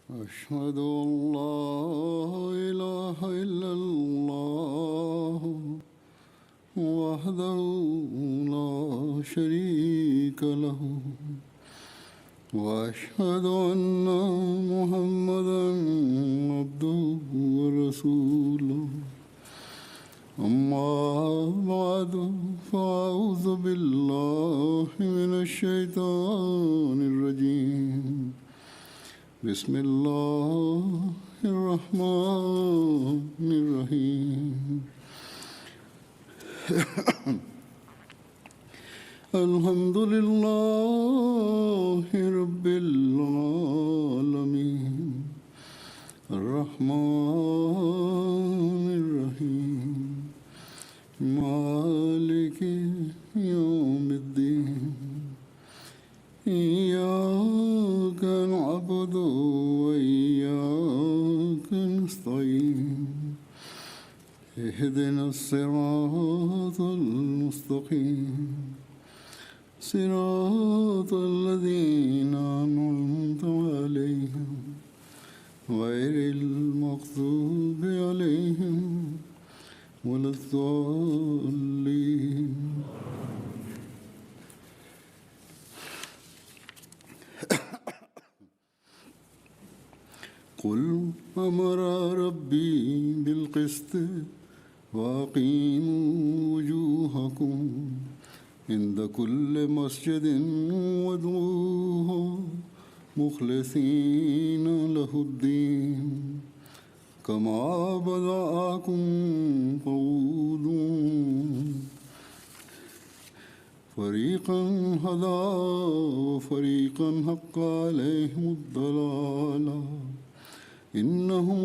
أشهد أن لا إله إلا الله وحده لا شريك له وأشهد أن محمدا عبده ورسوله أما بعد فأعوذ بالله من الشيطان الرجيم بسم الله الرحمن الرحيم الحمد لله رب العالمين الرحمن الرحيم مالك يوم الدين إياك نعبد وإياك نستعين اهدنا الصراط المستقيم صراط الذين أنعمت عليهم غير المغضوب عليهم ولا الضالين قل أمر ربي بالقسط وأقيموا وجوهكم عند كل مسجد وادعوه مخلصين له الدين كما بدأكم تعودون فريقا هدى وفريقا حق عليهم الضلالة إنهم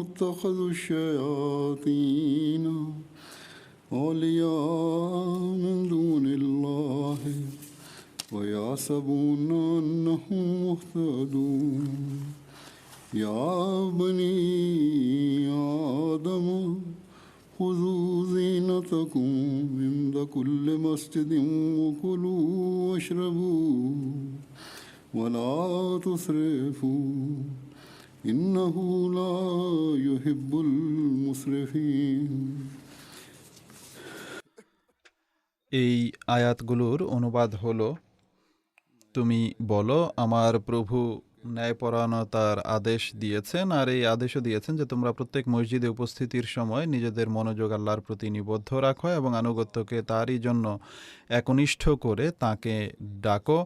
اتخذوا الشياطين أولياء من دون الله ويحسبون أنهم مهتدون يا بني آدم خذوا زينتكم عند كل مسجد وكلوا واشربوا ولا تسرفوا إنه لا يحب المسرفين এই আয়াতগুলোর অনুবাদ হলো, তুমি বলো, আমার প্রভু ন্যায়পরায়ণতার আদেশ দিয়েছেন, আর এই আদেশও দিয়েছেন যে তোমরা প্রত্যেক মসজিদে উপস্থিতির সময় নিজেদের মনোযোগ আল্লাহর প্রতি নিবদ্ধ রাখো এবং আনুগত্যকে তারই জন্য একনিষ্ঠ করে তাকে ডাকো।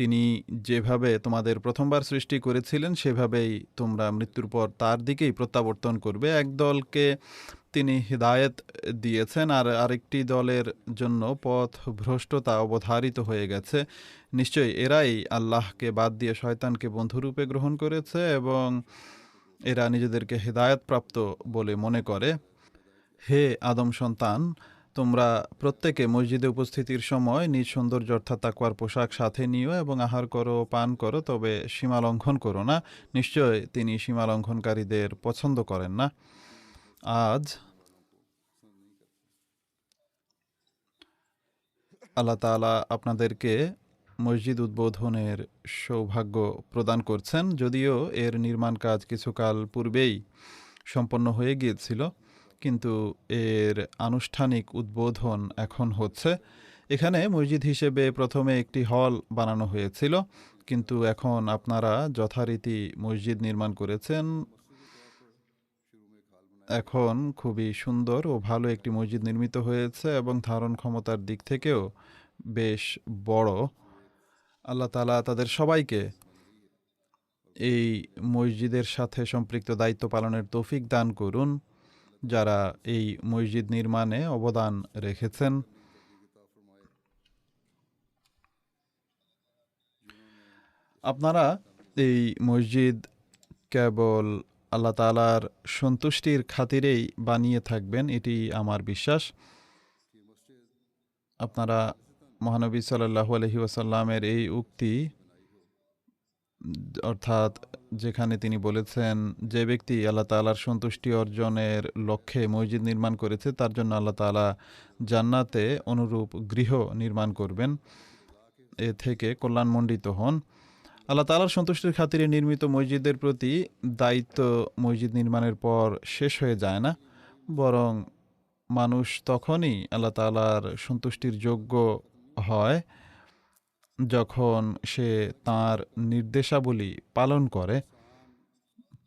তিনি যেভাবে তোমাদের প্রথমবার সৃষ্টি করেছিলেন সেভাবেই তোমরা মৃত্যুর পর তার দিকেই প্রত্যাবর্তন করবে। একদলকে তিনি হিদায়েত দিয়েছেন আর আরেকটি দলের জন্য পথ ভ্রষ্টতা অবধারিত হয়ে গেছে। নিশ্চয়ই এরাই আল্লাহকে বাদ দিয়ে শয়তানকে বন্ধুরূপে গ্রহণ করেছে এবং এরা নিজেদেরকে হিদায়েতপ্রাপ্ত বলে মনে করে। হে আদম সন্তান, তোমরা প্রত্যেকে মসজিদে উপস্থিতির সময় নিজ সৌন্দর্য অর্থাৎ তাকওয়ার পোশাক সাথে নিও এবং আহার করো, পান করো, তবে সীমা লঙ্ঘন করো না। নিশ্চয় তিনি সীমা লঙ্ঘনকারীদের পছন্দ করেন না। আজ আল্লাহ তাআলা আপনাদেরকে মসজিদ উদ্বোধনের সৌভাগ্য প্রদান করছেন, যদিও এর নির্মাণ কাজ কিছুকাল পূর্বেই সম্পন্ন হয়ে গিয়েছিল, কিন্তু এর আনুষ্ঠানিক উদ্বোধন এখন হচ্ছে। এখানে মসজিদ হিসেবে প্রথমে একটি হল বানানো হয়েছিল, কিন্তু এখন আপনারা যথারীতি মসজিদ নির্মাণ করেছেন। এখন খুবই সুন্দর ও ভালো একটি মসজিদ নির্মিত হয়েছে এবং ধারণ ক্ষমতার দিক থেকেও বেশ বড়। আল্লাহ তাআলা তাদের সবাইকে এই মসজিদের সাথে সম্পৃক্ত দায়িত্ব পালনের তৌফিক দান করুন, যারা এই মসজিদ নির্মাণে অবদান রেখেছেন। আপনারা এই মসজিদ কেবল আল্লাহ তাআলার সন্তুষ্টির খাতিরেই বানিয়ে থাকবেন, এটি আমার বিশ্বাস। আপনারা মহানবী সাল্লাল্লাহু আলাইহি ওয়াসাল্লামের এই উক্তি, অর্থাৎ যেখানে তিনি বলেছেন যে ব্যক্তি আল্লাহ তাআলার সন্তুষ্টি অর্জনের লক্ষ্যে মসজিদ নির্মাণ করেছে তার জন্য আল্লাহ তাআলা জান্নাতে অনুরূপ গৃহ নির্মাণ করবেন, এ থেকে কল্যাণমণ্ডিত হন। আল্লাহ তাআলার সন্তুষ্টির খাতিরে নির্মিত মসজিদের প্রতি দায়িত্ব মসজিদ নির্মাণের পর শেষ হয়ে যায় না, বরং মানুষ তখনই আল্লাহ তাআলার সন্তুষ্টির যোগ্য হয় যখন সে তার নির্দেশাবলী পালন করে,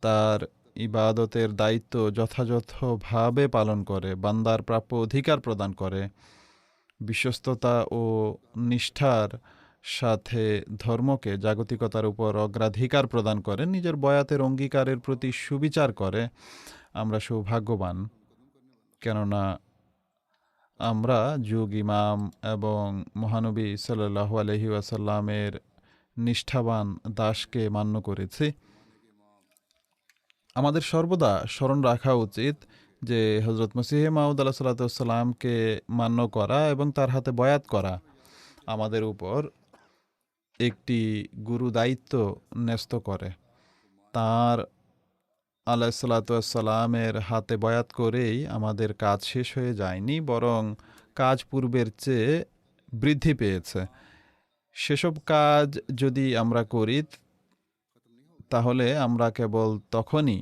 তার ইবাদতের দায়িত্ব যথাযথভাবে পালন করে, বান্দার প্রাপ্য অধিকার প্রদান করে, বিশ্বস্ততা ও নিষ্ঠার সাথে ধর্মকে জাগতিকতার উপর অগ্রাধিকার প্রদান করে, নিজের বয়াতের অঙ্গীকারের প্রতি সুবিচার করে। আমরা সৌভাগ্যবান, কেননা আমরা যুগ ইমাম এবং মহানবী সাল্লাল্লাহু আলাইহি ওয়াসাল্লামের নিষ্ঠাবান দাসকে মান্য করেছি। আমাদের সর্বদা স্মরণ রাখা উচিত যে হজরত মসিহ মাউদ আলাহ সাল্লাতামকে মান্য করা এবং তার হাতে বয়াত করা আমাদের উপর একটি গুরু দায়িত্ব ন্যস্ত করে। তাঁর আলাহ সাল্লাতামের হাতে বয়াত করেই আমাদের কাজ শেষ হয়ে যায়নি, বরং কাজ পূর্বের চেয়ে বৃদ্ধি পেয়েছে। সেসব কাজ যদি আমরা করি তাহলে আমরা কেবল তখনই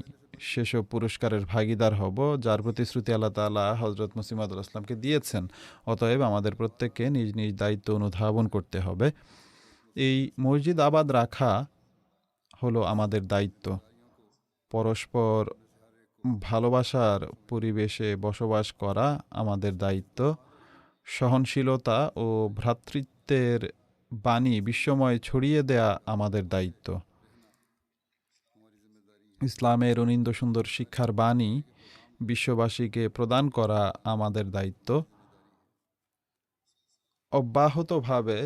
সেসব পুরস্কারের ভাগিদার হব যার প্রতিশ্রুতি আল্লাহ তাআলা হজরত মসিহ মাউদ আলাইহিস সালামকে দিয়েছেন। অতএব আমাদের প্রত্যেককে নিজ নিজ দায়িত্ব অনুধাবন করতে হবে। এই মসজিদ আবাদ রাখা হলো আমাদের দায়িত্ব। পরস্পর ভালোবাসার পরিবেশে বসবাস করা আমাদের দায়িত্ব। সহনশীলতা ও ভ্রাতৃত্বের বাণী বিশ্বময় ছড়িয়ে দেয়া আমাদের দায়িত্ব। ইসলামের অনিন্দ সুন্দর শিক্ষার বাণী বিশ্ববাসীকে প্রদান করা আমাদের দায়িত্ব। অব্যাহতভাবে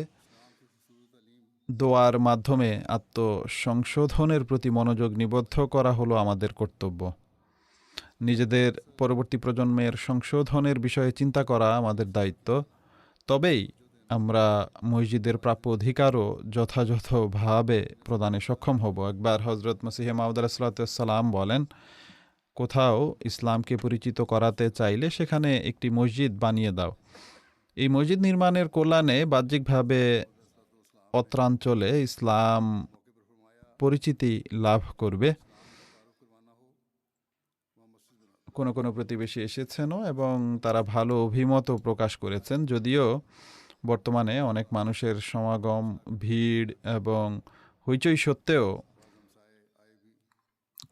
দোয়ার মাধ্যমে আত্মসংশোধনের প্রতি মনোযোগ নিবদ্ধ করা হলো আমাদের কর্তব্য। নিজেদের পরবর্তী প্রজন্মের সংশোধনের বিষয়ে চিন্তা করা আমাদের দায়িত্ব। তবেই আমরা মসজিদের প্রাপ্য অধিকারও যথাযথভাবে প্রদানে সক্ষম হব। একবার হজরত মসিহ মাউদ আলাইহিস সালাম বলেন, কোথাও ইসলামকে পরিচিত করাতে চাইলে সেখানে একটি মসজিদ বানিয়ে দাও। এই মসজিদ নির্মাণের কল্যাণে বাহ্যিকভাবে অত্রাঞ্চলে ইসলাম পরিচিতি লাভ করবে। কোনো কোনো প্রতিবেশী এসেছেনও এবং তারা ভালো অভিমত প্রকাশ করেছেন। যদিও বর্তমানে অনেক মানুষের সমাগম, ভিড় এবং হইচই সত্ত্বেও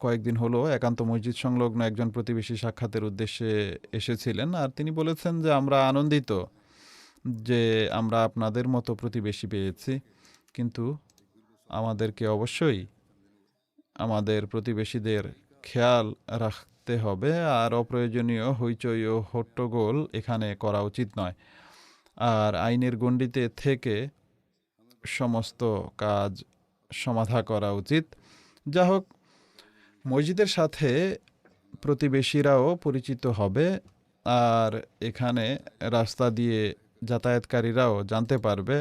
কয়েকদিন হলো একান্ত মসজিদ সংলগ্ন একজন প্রতিবেশী সাক্ষাতের উদ্দেশ্যে এসেছিলেন, আর তিনি বলেছেন যে আমরা আনন্দিত যে আমরা আপনাদের মতো প্রতিবেশী পেয়েছি, কিন্তু আমাদেরকে অবশ্যই আমাদের প্রতিবেশীদের খেয়াল রাখতে হবে, আর অপ্রয়োজনীয় হইচই ও হট্টগোল এখানে করা উচিত নয়, আর আইনের গণ্ডিতে থেকে সমস্ত কাজ সমাধা করা উচিত। যা হোক, মসজিদের সাথে প্রতিবেশীরাও পরিচিত হবে, আর এখানে রাস্তা দিয়ে যাতায়াতকারীরাও জানতে পারবে।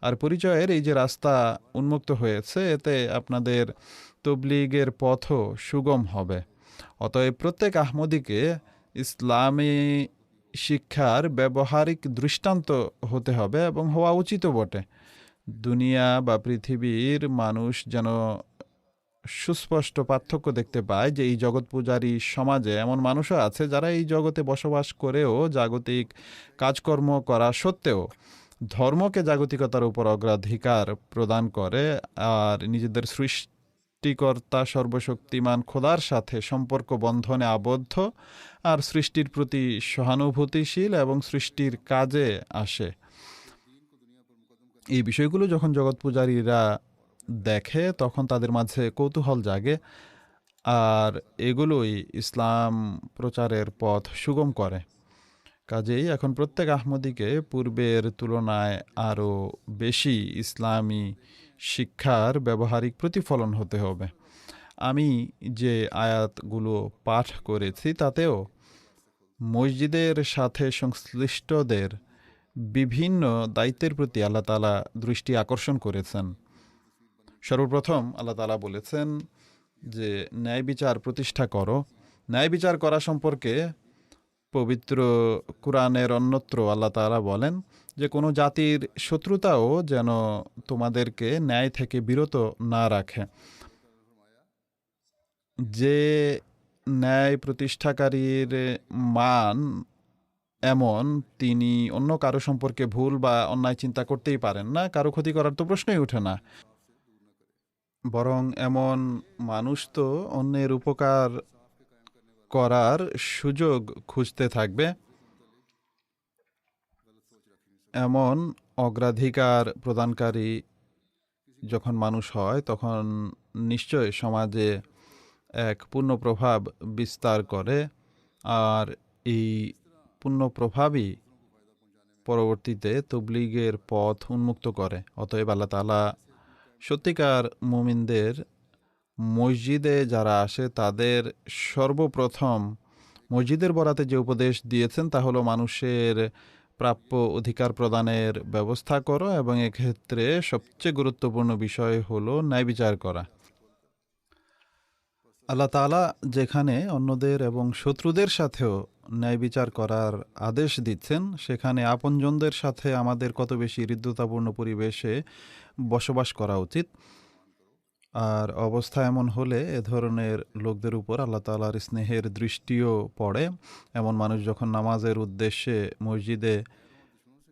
আর পরিচয়ের এই যে রাস্তা উন্মুক্ত হয়েছে, এতে আপনাদের তবলিগের পথও সুগম হবে। অতএব প্রত্যেক আহমদীকে ইসলামী শিক্ষার ব্যবহারিক দৃষ্টান্ত হতে হবে এবং হওয়া উচিতও বটে। দুনিয়া বা পৃথিবীর মানুষ যেন সুস্পষ্ট পার্থক্য দেখতে পায় যে এই জগৎ পূজারী সমাজে এমন মানুষও আছে যারা এই জগতে বসবাস করেও জাগতিক কাজকর্ম করা সত্ত্বেও ধর্মকে জাগতিকতার উপর অগ্রাধিকার প্রদান করে, আর নিজেদের সৃষ্টিকর্তা সর্বশক্তিমান খোদার সাথে সম্পর্ক বন্ধনে আবদ্ধ, আর সৃষ্টির প্রতি সহানুভূতিশীল এবং সৃষ্টির কাজে আসে। এই বিষয়গুলো যখন জগৎ পূজারীরা দেখে তখন তাদের মাঝে কৌতূহল জাগে, আর এগুলোই ইসলাম প্রচারের পথ সুগম করে। কাজেই এখন প্রত্যেক আহমদীকে পূর্বের তুলনায় আরও বেশি ইসলামী শিক্ষার ব্যবহারিক প্রতিফলন হতে হবে। আমি যে আয়াতগুলো পাঠ করেছি তাতেও মসজিদের সাথে সংশ্লিষ্টদের বিভিন্ন দায়িত্বের প্রতি আল্লাহ তাআলা দৃষ্টি আকর্ষণ করেছেন। সর্বপ্রথম আল্লাহ তাআলা বলেছেন যে ন্যায় বিচার প্রতিষ্ঠা করো। ন্যায় বিচার করা সম্পর্কে পবিত্র কুরআনের অন্যত্র আল্লাহ তাআলা বলেন যে কোনো জাতির শত্রুতাও যেন তোমাদেরকে ন্যায় থেকে বিরত না রাখে। যে ন্যায় প্রতিষ্ঠাকারীর মান এমন, তিনি অন্য কারো সম্পর্কে ভুল বা অন্যায় চিন্তা করতেই পারেন না, কারো ক্ষতি করার তো প্রশ্নই ওঠে না। বরং এমন মানুষ তো অন্যের উপকার করার সুযোগ খুঁজতে থাকবে। এমন অগ্রাধিকার প্রদানকারী যখন মানুষ হয়, তখন নিশ্চয় সমাজে এক পূর্ণ প্রভাব বিস্তার করে, আর এই পূর্ণ প্রভাবই পরবর্তীতে তবলিগের পথ উন্মুক্ত করে। অতএব আল্লাহ তাআলা সত্যিকার মুমিনদের মসজিদে যারা আসে তাদের সর্বপ্রথম মসজিদের বরাতে যে উপদেশ দিয়েছেন তা হলো মানুষের প্রাপ্য অধিকার প্রদানের ব্যবস্থা করো, এবং এক্ষেত্রে সবচেয়ে গুরুত্বপূর্ণ বিষয় হলো ন্যায় বিচার করা। আল্লাহ তাআলা যেখানে অন্যদের এবং শত্রুদের সাথেও ন্যায় বিচার করার আদেশ দিচ্ছেন, সেখানে আপনজনদের সাথে আমাদের কত বেশি হৃদ্যতাপূর্ণ পরিবেশে বসবাস করা উচিত। আর অবস্থা এমন হলে এ ধরনের লোকদের উপর আল্লাহ তাআলার স্নেহের দৃষ্টিও পড়ে। এমন মানুষ যখন নামাজের উদ্দেশ্যে মসজিদে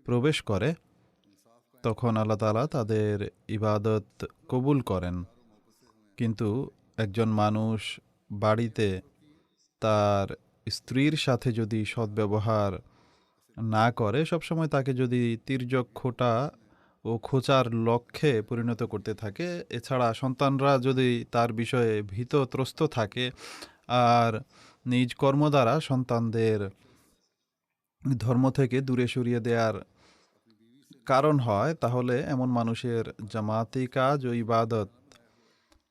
প্রবেশ করে, তখন আল্লাহ তাআলা তাদের ইবাদত কবুল করেন। কিন্তু একজন মানুষ বাড়িতে তার স্ত্রীর সাথে যদি সদ্ব্যবহার না করে, সবসময় তাকে যদি তির্যক খোঁটা ও খোঁচার লক্ষ্যে পরিণত করতে থাকে, এছাড়া সন্তানরা যদি তার বিষয়ে ভীতত্রস্ত থাকে আর নিজ কর্ম দ্বারা সন্তানদের ধর্ম থেকে দূরে সরিয়ে দেওয়ার কারণ হয়, তাহলে এমন মানুষের জামাতি কাজ ও ইবাদত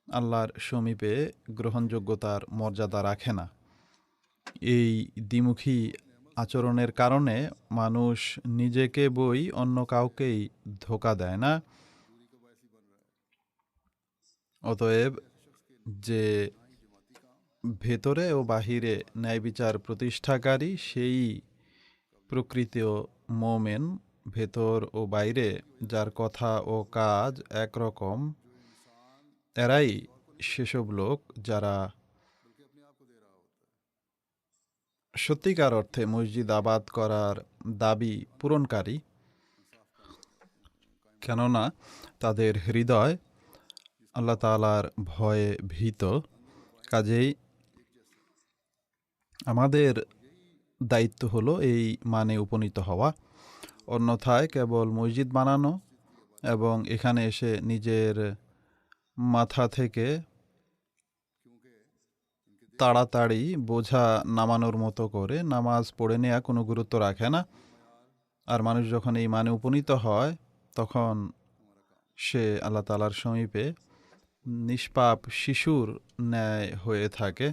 আল্লাহর সমীপে গ্রহণযোগ্যতার মর্যাদা রাখে না। এই দ্বিমুখী আচরণের কারণে মানুষ নিজেকে বই অন্য কাউকেই ধোঁকা দেয় না। অতএব যে ভেতরে ও বাহিরে ন্যায় বিচার প্রতিষ্ঠাকারী, সেই প্রকৃত মোমেন। ভেতর ও বাইরে যার কথা ও কাজ একরকম, এরাই সেসব লোক যারা সত্যিকার অর্থে মসজিদ আবাদ করার দাবি পূরণকারী, কেননা তাদের হৃদয় আল্লাহ তাআলার ভয়ে ভীত। কাজেই আমাদের দায়িত্ব হলো এই মানে উপনীত হওয়া। অন্যথায় কেবল মসজিদ বানানো এবং এখানে এসে নিজের মাথা থেকে তাড়াতাড়ি বোঝা নামানোর মতো করে নামাজ পড়ে নেওয়া কোনো গুরুত্ব রাখে না। আর মানুষ যখন এই মানে উপনীত হয়, তখন সে আল্লাহ তাআলার সমীপে নিষ্পাপ শিশুর ন্যায় হয়ে থাকে।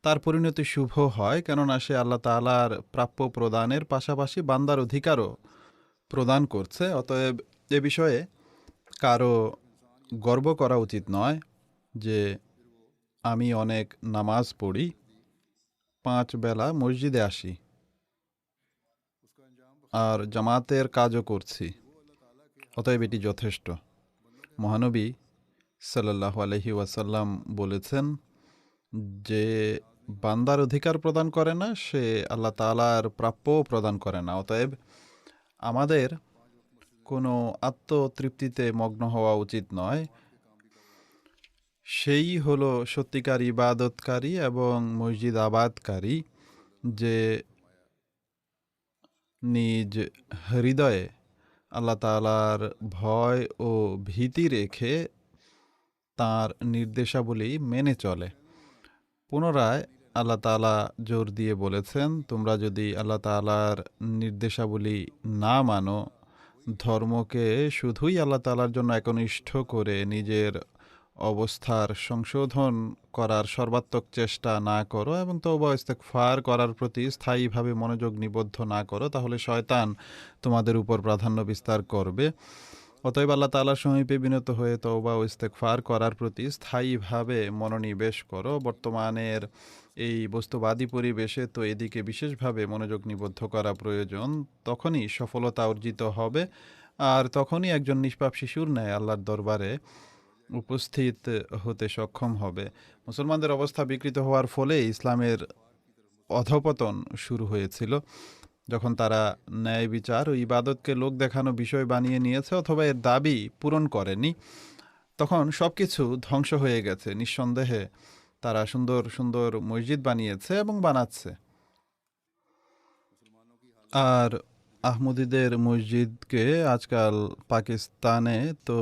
তার পরিণতি শুভ হয়, কেননা সে আল্লাহ তাআলার প্রাপ্য প্রদানের পাশাপাশি বান্দার অধিকারও প্রদান করছে। অতএব এ বিষয়ে কারো গর্ব করা উচিত নয় যে আমি অনেক নামাজ পড়ি, 5 বেলা মসজিদে আসি আর জামাতের কাজও করছি, অতএব এটি যথেষ্ট। মহানবী সাল্লাল্লাহু আলাইহি ওয়াসাল্লাম বলেছেন, যে বান্দার অধিকার প্রদান করে না, সে আল্লাহ তাআলার প্রাপ্য প্রদান করে না। অতএব আমাদের কোনো আত্মতৃপ্তিতে মগ্ন হওয়া উচিত নয়। সেই হলো সত্যিকার ইবাদতকারী এবং মসজিদ আবাদকারী, যে নিজ হৃদয়ে আল্লাহ তাআলার ভয় ও ভীতি রেখে তাঁর নির্দেশাবলী মেনে চলে। পুনরায় আল্লাহ তাআলা জোর দিয়ে বলেছেন, তোমরা যদি আল্লাহ তাআলার নির্দেশাবলী না মানো, ধর্মকে শুধুই আল্লাহ তাআলার জন্য একনিষ্ঠ করে নিজের অবস্থার সংশোধন করার সর্বাত্মক চেষ্টা না করো এবং তওবা ও ইস্তেগফার করার প্রতি স্থায়ীভাবে মনোযোগ নিবদ্ধ না করো, তাহলে শয়তান তোমাদের উপর প্রাধান্য বিস্তার করবে অতএব আল্লাহ তাআলার সমীপে বিনত হয়ে তওবা ও ইস্তেগফার করার প্রতি স্থায়ীভাবে মনোনিবেশ করো। বর্তমানের এই বস্তুবাদী পরিবেশে তো এদিকে বিশেষভাবে মনোযোগ নিবদ্ধ করা প্রয়োজন। তখনই সফলতা অর্জিত হবে, আর তখনই একজন নিষ্পাপ শিশুর ন্যায় আল্লাহর দরবারে উপস্থিত হতে সক্ষম হবে। মুসলমানদের অবস্থা বিকৃত হওয়ার ফলে ইসলামের অধঃপতন শুরু হয়েছিল, যখন তারা ন্যায় বিচার ও ইবাদতকে লোক দেখানো বিষয় বানিয়ে নিয়েছে অথবা এর দাবি পূরণ করেনি। তখন সব কিছু ধ্বংস হয়ে গেছে। নিঃসন্দেহে তারা সুন্দর সুন্দর মসজিদ বানিয়েছে এবং বানাচ্ছে। আর আহমদীদের মসজিদকে আজকাল পাকিস্তানে তো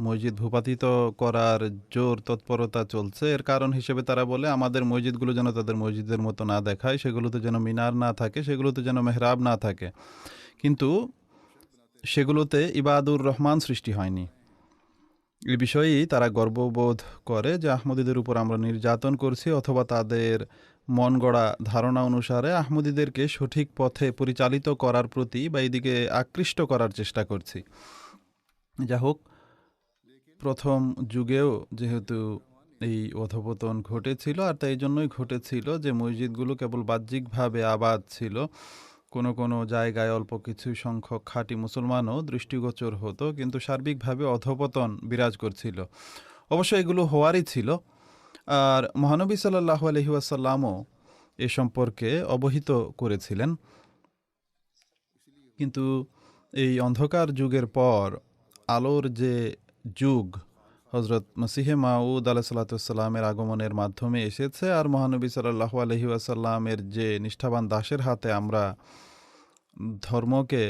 মসজিদ ভূপাতিত করার জোর তৎপরতা চলছে। এর কারণ হিসেবে তারা বলে আমাদের মসজিদগুলো যেন তাদের মসজিদের মতো না দেখায়, সেগুলোতে যেন মিনার না থাকে, সেগুলোতে যেন মেহরাব না থাকে। কিন্তু সেগুলোতে ইবাদুর রহমান সৃষ্টি হয়নি। এই বিষয়েই তারা গর্ববোধ করে যে আহমদীদের উপর আমরা নির্যাতন করছি, অথবা তাদের মন গড়া ধারণা অনুসারে আহমদীদেরকে সঠিক পথে পরিচালিত করার প্রতি বা এদিকে আকৃষ্ট করার চেষ্টা করছি। যা হোক, প্রথম যুগেও যেহেতু এই অধঃপতন ঘটেছিল, আর তাই জন্যই ঘটেছিল যে মসজিদগুলো কেবল বাহ্যিকভাবে আবাদ ছিল। কোনো কোনো জায়গায় অল্প কিছু সংখ্যক খাঁটি মুসলমানও দৃষ্টিগোচর হতো, কিন্তু সার্বিকভাবে অধঃপতন বিরাজ করছিল। অবশ্য এগুলো হওয়ারই ছিল, আর মহানবী সাল্লাল্লাহু আলাইহি ওয়াসাল্লামও এ সম্পর্কে অবহিত করেছিলেন। কিন্তু এই অন্ধকার যুগের পর আলোর যে যুগ হজরত মসিহে মাউদ আলাইসাল্লাতুসাল্লামের আগমনের মাধ্যমে এসেছে, আর মহানবী সাল্লাল্লাহু আলাইহি ওয়াসাল্লামের যে নিষ্ঠাবান দাসের হাতে আমরা ধর্মকে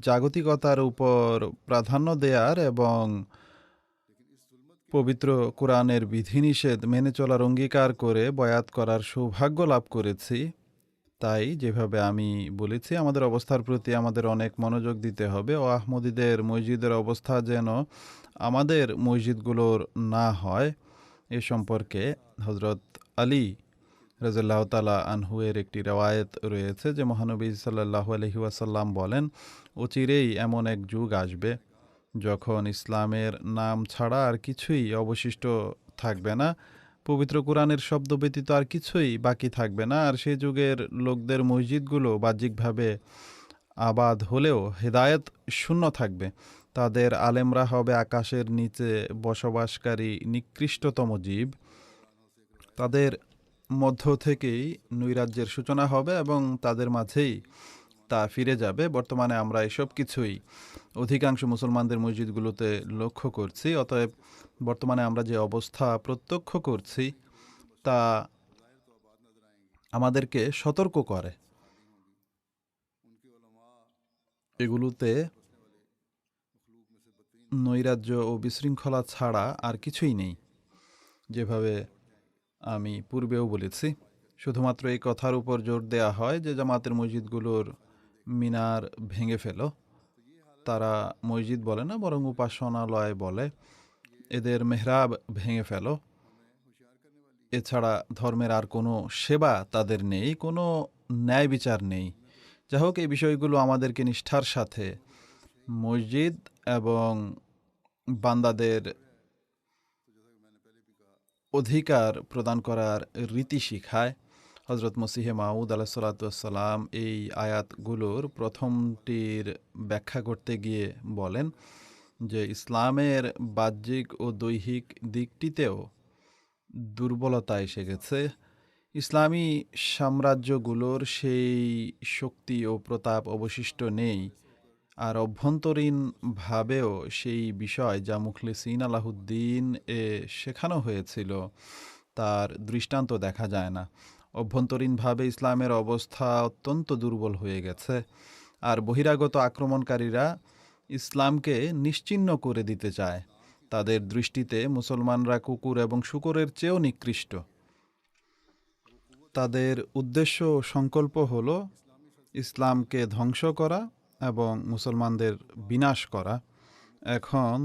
জাগতিকতার উপর প্রাধান্য দেয়ার এবং পবিত্র কোরআনের বিধিনিষেধ মেনে চলার অঙ্গীকার করে বয়াত করার সৌভাগ্য লাভ করেছি, তাই যেভাবে আমি বলেছি আমাদের অবস্থার প্রতি আমাদের অনেক মনোযোগ দিতে হবে। ও আহমদীদের মসজিদের অবস্থা যেন আমাদের মসজিদগুলোর না হয়, এ সম্পর্কে হজরত আলী রাদিয়াল্লাহু তাআলা আনহু-এর একটি রেওয়ায়েত রয়েছে যে মহানবী সাল্লাল্লাহু আলাইহি ওয়াসাল্লাম বলেন, অচিরেই এমন এক যুগ আসবে যখন ইসলামের নাম ছাড়া আর কিছুই অবশিষ্ট থাকবে না, পবিত্র কোরআনের শব্দ ব্যতীত আর কিছুই বাকি থাকবে না। আর সেই যুগের লোকদের মসজিদগুলো বাহ্যিকভাবে আবাদ হলেও হেদায়েত শূন্য থাকবে। তাদের আলেমরা হবে আকাশের নিচে বসবাসকারী নিকৃষ্টতম জীব। তাদের মধ্য থেকেই নৈরাজ্যের সূচনা হবে এবং তাদের মাঝেই তা ফিরে যাবে। বর্তমানে আমরা এসব কিছুই অধিকাংশ মুসলমানদের মসজিদগুলোতে লক্ষ্য করছি। অতএব বর্তমানে আমরা যে অবস্থা প্রত্যক্ষ করছি তা আমাদেরকে সতর্ক করে। এগুলোতে নৈরাজ্য ও বিশৃঙ্খলা ছাড়া আর কিছুই নেই। যেভাবে আমি পূর্বেও বলেছি, শুধুমাত্র এই কথার উপর জোর দেয়া হয় যে জামাতের মসজিদগুলোর মিনার ভেঙে ফেলো। তারা মসজিদ বলে না, বরং উপাসনালয় বলে। এদের মেহরাব ভেঙে ফেলো। এছাড়া ধর্মের আর কোনো সেবা তাদের নেই, কোনো ন্যায় বিচার নেই। যাই হোক, এই বিষয়গুলো আমাদেরকে নিষ্ঠার সাথে মসজিদ এবং বান্দাদের অধিকার প্রদান করার রীতি শিখায়। হজরত মসিহে মাউদ আলাইসাল্লাম এই আয়াতগুলোর প্রথমটির ব্যাখ্যা করতে গিয়ে বলেন যে ইসলামের বাহ্যিক ও দৈহিক দিকটিতেও দুর্বলতা এসে গেছে। ইসলামী সাম্রাজ্যগুলোর সেই শক্তি ও প্রতাপ অবশিষ্ট নেই, আর অভ্যন্তরীণভাবেও সেই বিষয় যা মুখলিসিন আলাহুদ্দিন এ শেখানো হয়েছিল তার দৃষ্টান্ত দেখা যায় না। অভ্যন্তরীণভাবে ইসলামের অবস্থা অত্যন্ত দুর্বল হয়ে গেছে, আর বহিরাগত আক্রমণকারীরা ইসলামকে নিশ্চিহ্ন করে দিতে চায়। তাদের দৃষ্টিতে মুসলমানরা কুকুর এবং শূকরের চেয়েও নিকৃষ্ট। তাদের উদ্দেশ্য ও সংকল্প হল ইসলামকে ধ্বংস করা এবং মুসলমানদের বিনাশ করা। এখন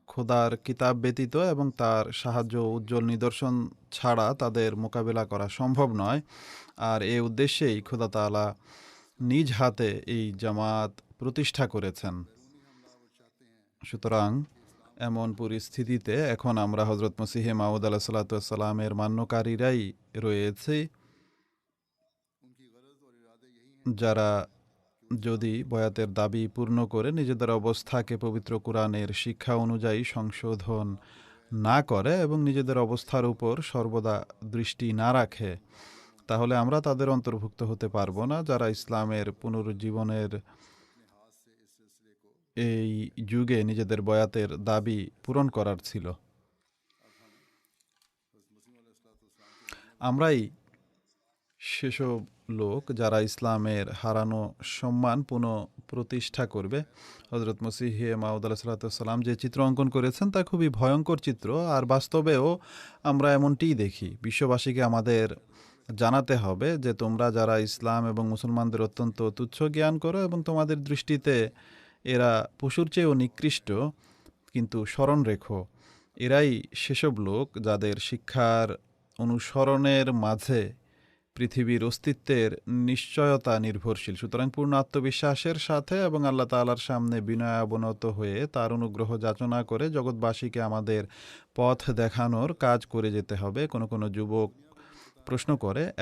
খোদার কিতাব ব্যতীত এবং তার সাহায্য উজ্জ্বল নিদর্শন ছাড়া তাদের মোকাবেলা করা সম্ভব নয়। আর এ উদ্দেশ্যেই খোদা তাআলা নিজ হাতে এই জামাত প্রতিষ্ঠা করেছেন। সুতরাং এমন পরিস্থিতিতে এখন আমরা হজরত মসিহে মাউদ আলাহ সাল্লামের মান্যকারীরাই রয়েছে, যারা যদি বয়াতের দাবি পূর্ণ করে নিজেদের অবস্থাকে পবিত্র কোরআনের শিক্ষা অনুযায়ী সংশোধন না করে এবং নিজেদের অবস্থার উপর সর্বদা দৃষ্টি না রাখে, তাহলে আমরা তাদের অন্তর্ভুক্ত হতে পারবো না যারা ইসলামের পুনরুজ্জীবনের এই যুগে নিজেদের বয়াতের দাবি পূরণ করার ছিল। আমরাই সেসব লোক যারা ইসলামের হারানো সম্মান পুনঃপ্রতিষ্ঠা করবে। হজরত মসিহে মাউদ আলাহ সাল্লাম যে চিত্র অঙ্কন করেছেন তা খুবই ভয়ঙ্কর চিত্র, আর বাস্তবেও আমরা এমনটিই দেখি। বিশ্ববাসীকে আমাদের জানাতে হবে যে তোমরা যারা ইসলাম এবং মুসলমানদের অত্যন্ত তুচ্ছ জ্ঞান করো এবং তোমাদের দৃষ্টিতে এরা পশুর চেয়েও নিকৃষ্ট, কিন্তু স্মরণ রেখো এরাই সেসব লোক যাদের শিক্ষার অনুসরণের মাঝে পৃথিবীর অস্তিত্বের নিশ্চয়তা নির্ভরশীল। সুতরাং পূর্ণ আত্মবিশ্বাসের সাথে এবং আল্লাহ তাআলার সামনে বিনয়াবনত হয়ে তার অনুগ্রহ যাচনা করে জগৎবাসীকে আমাদের পথ দেখানোর কাজ করে যেতে হবে। কোনো যুবক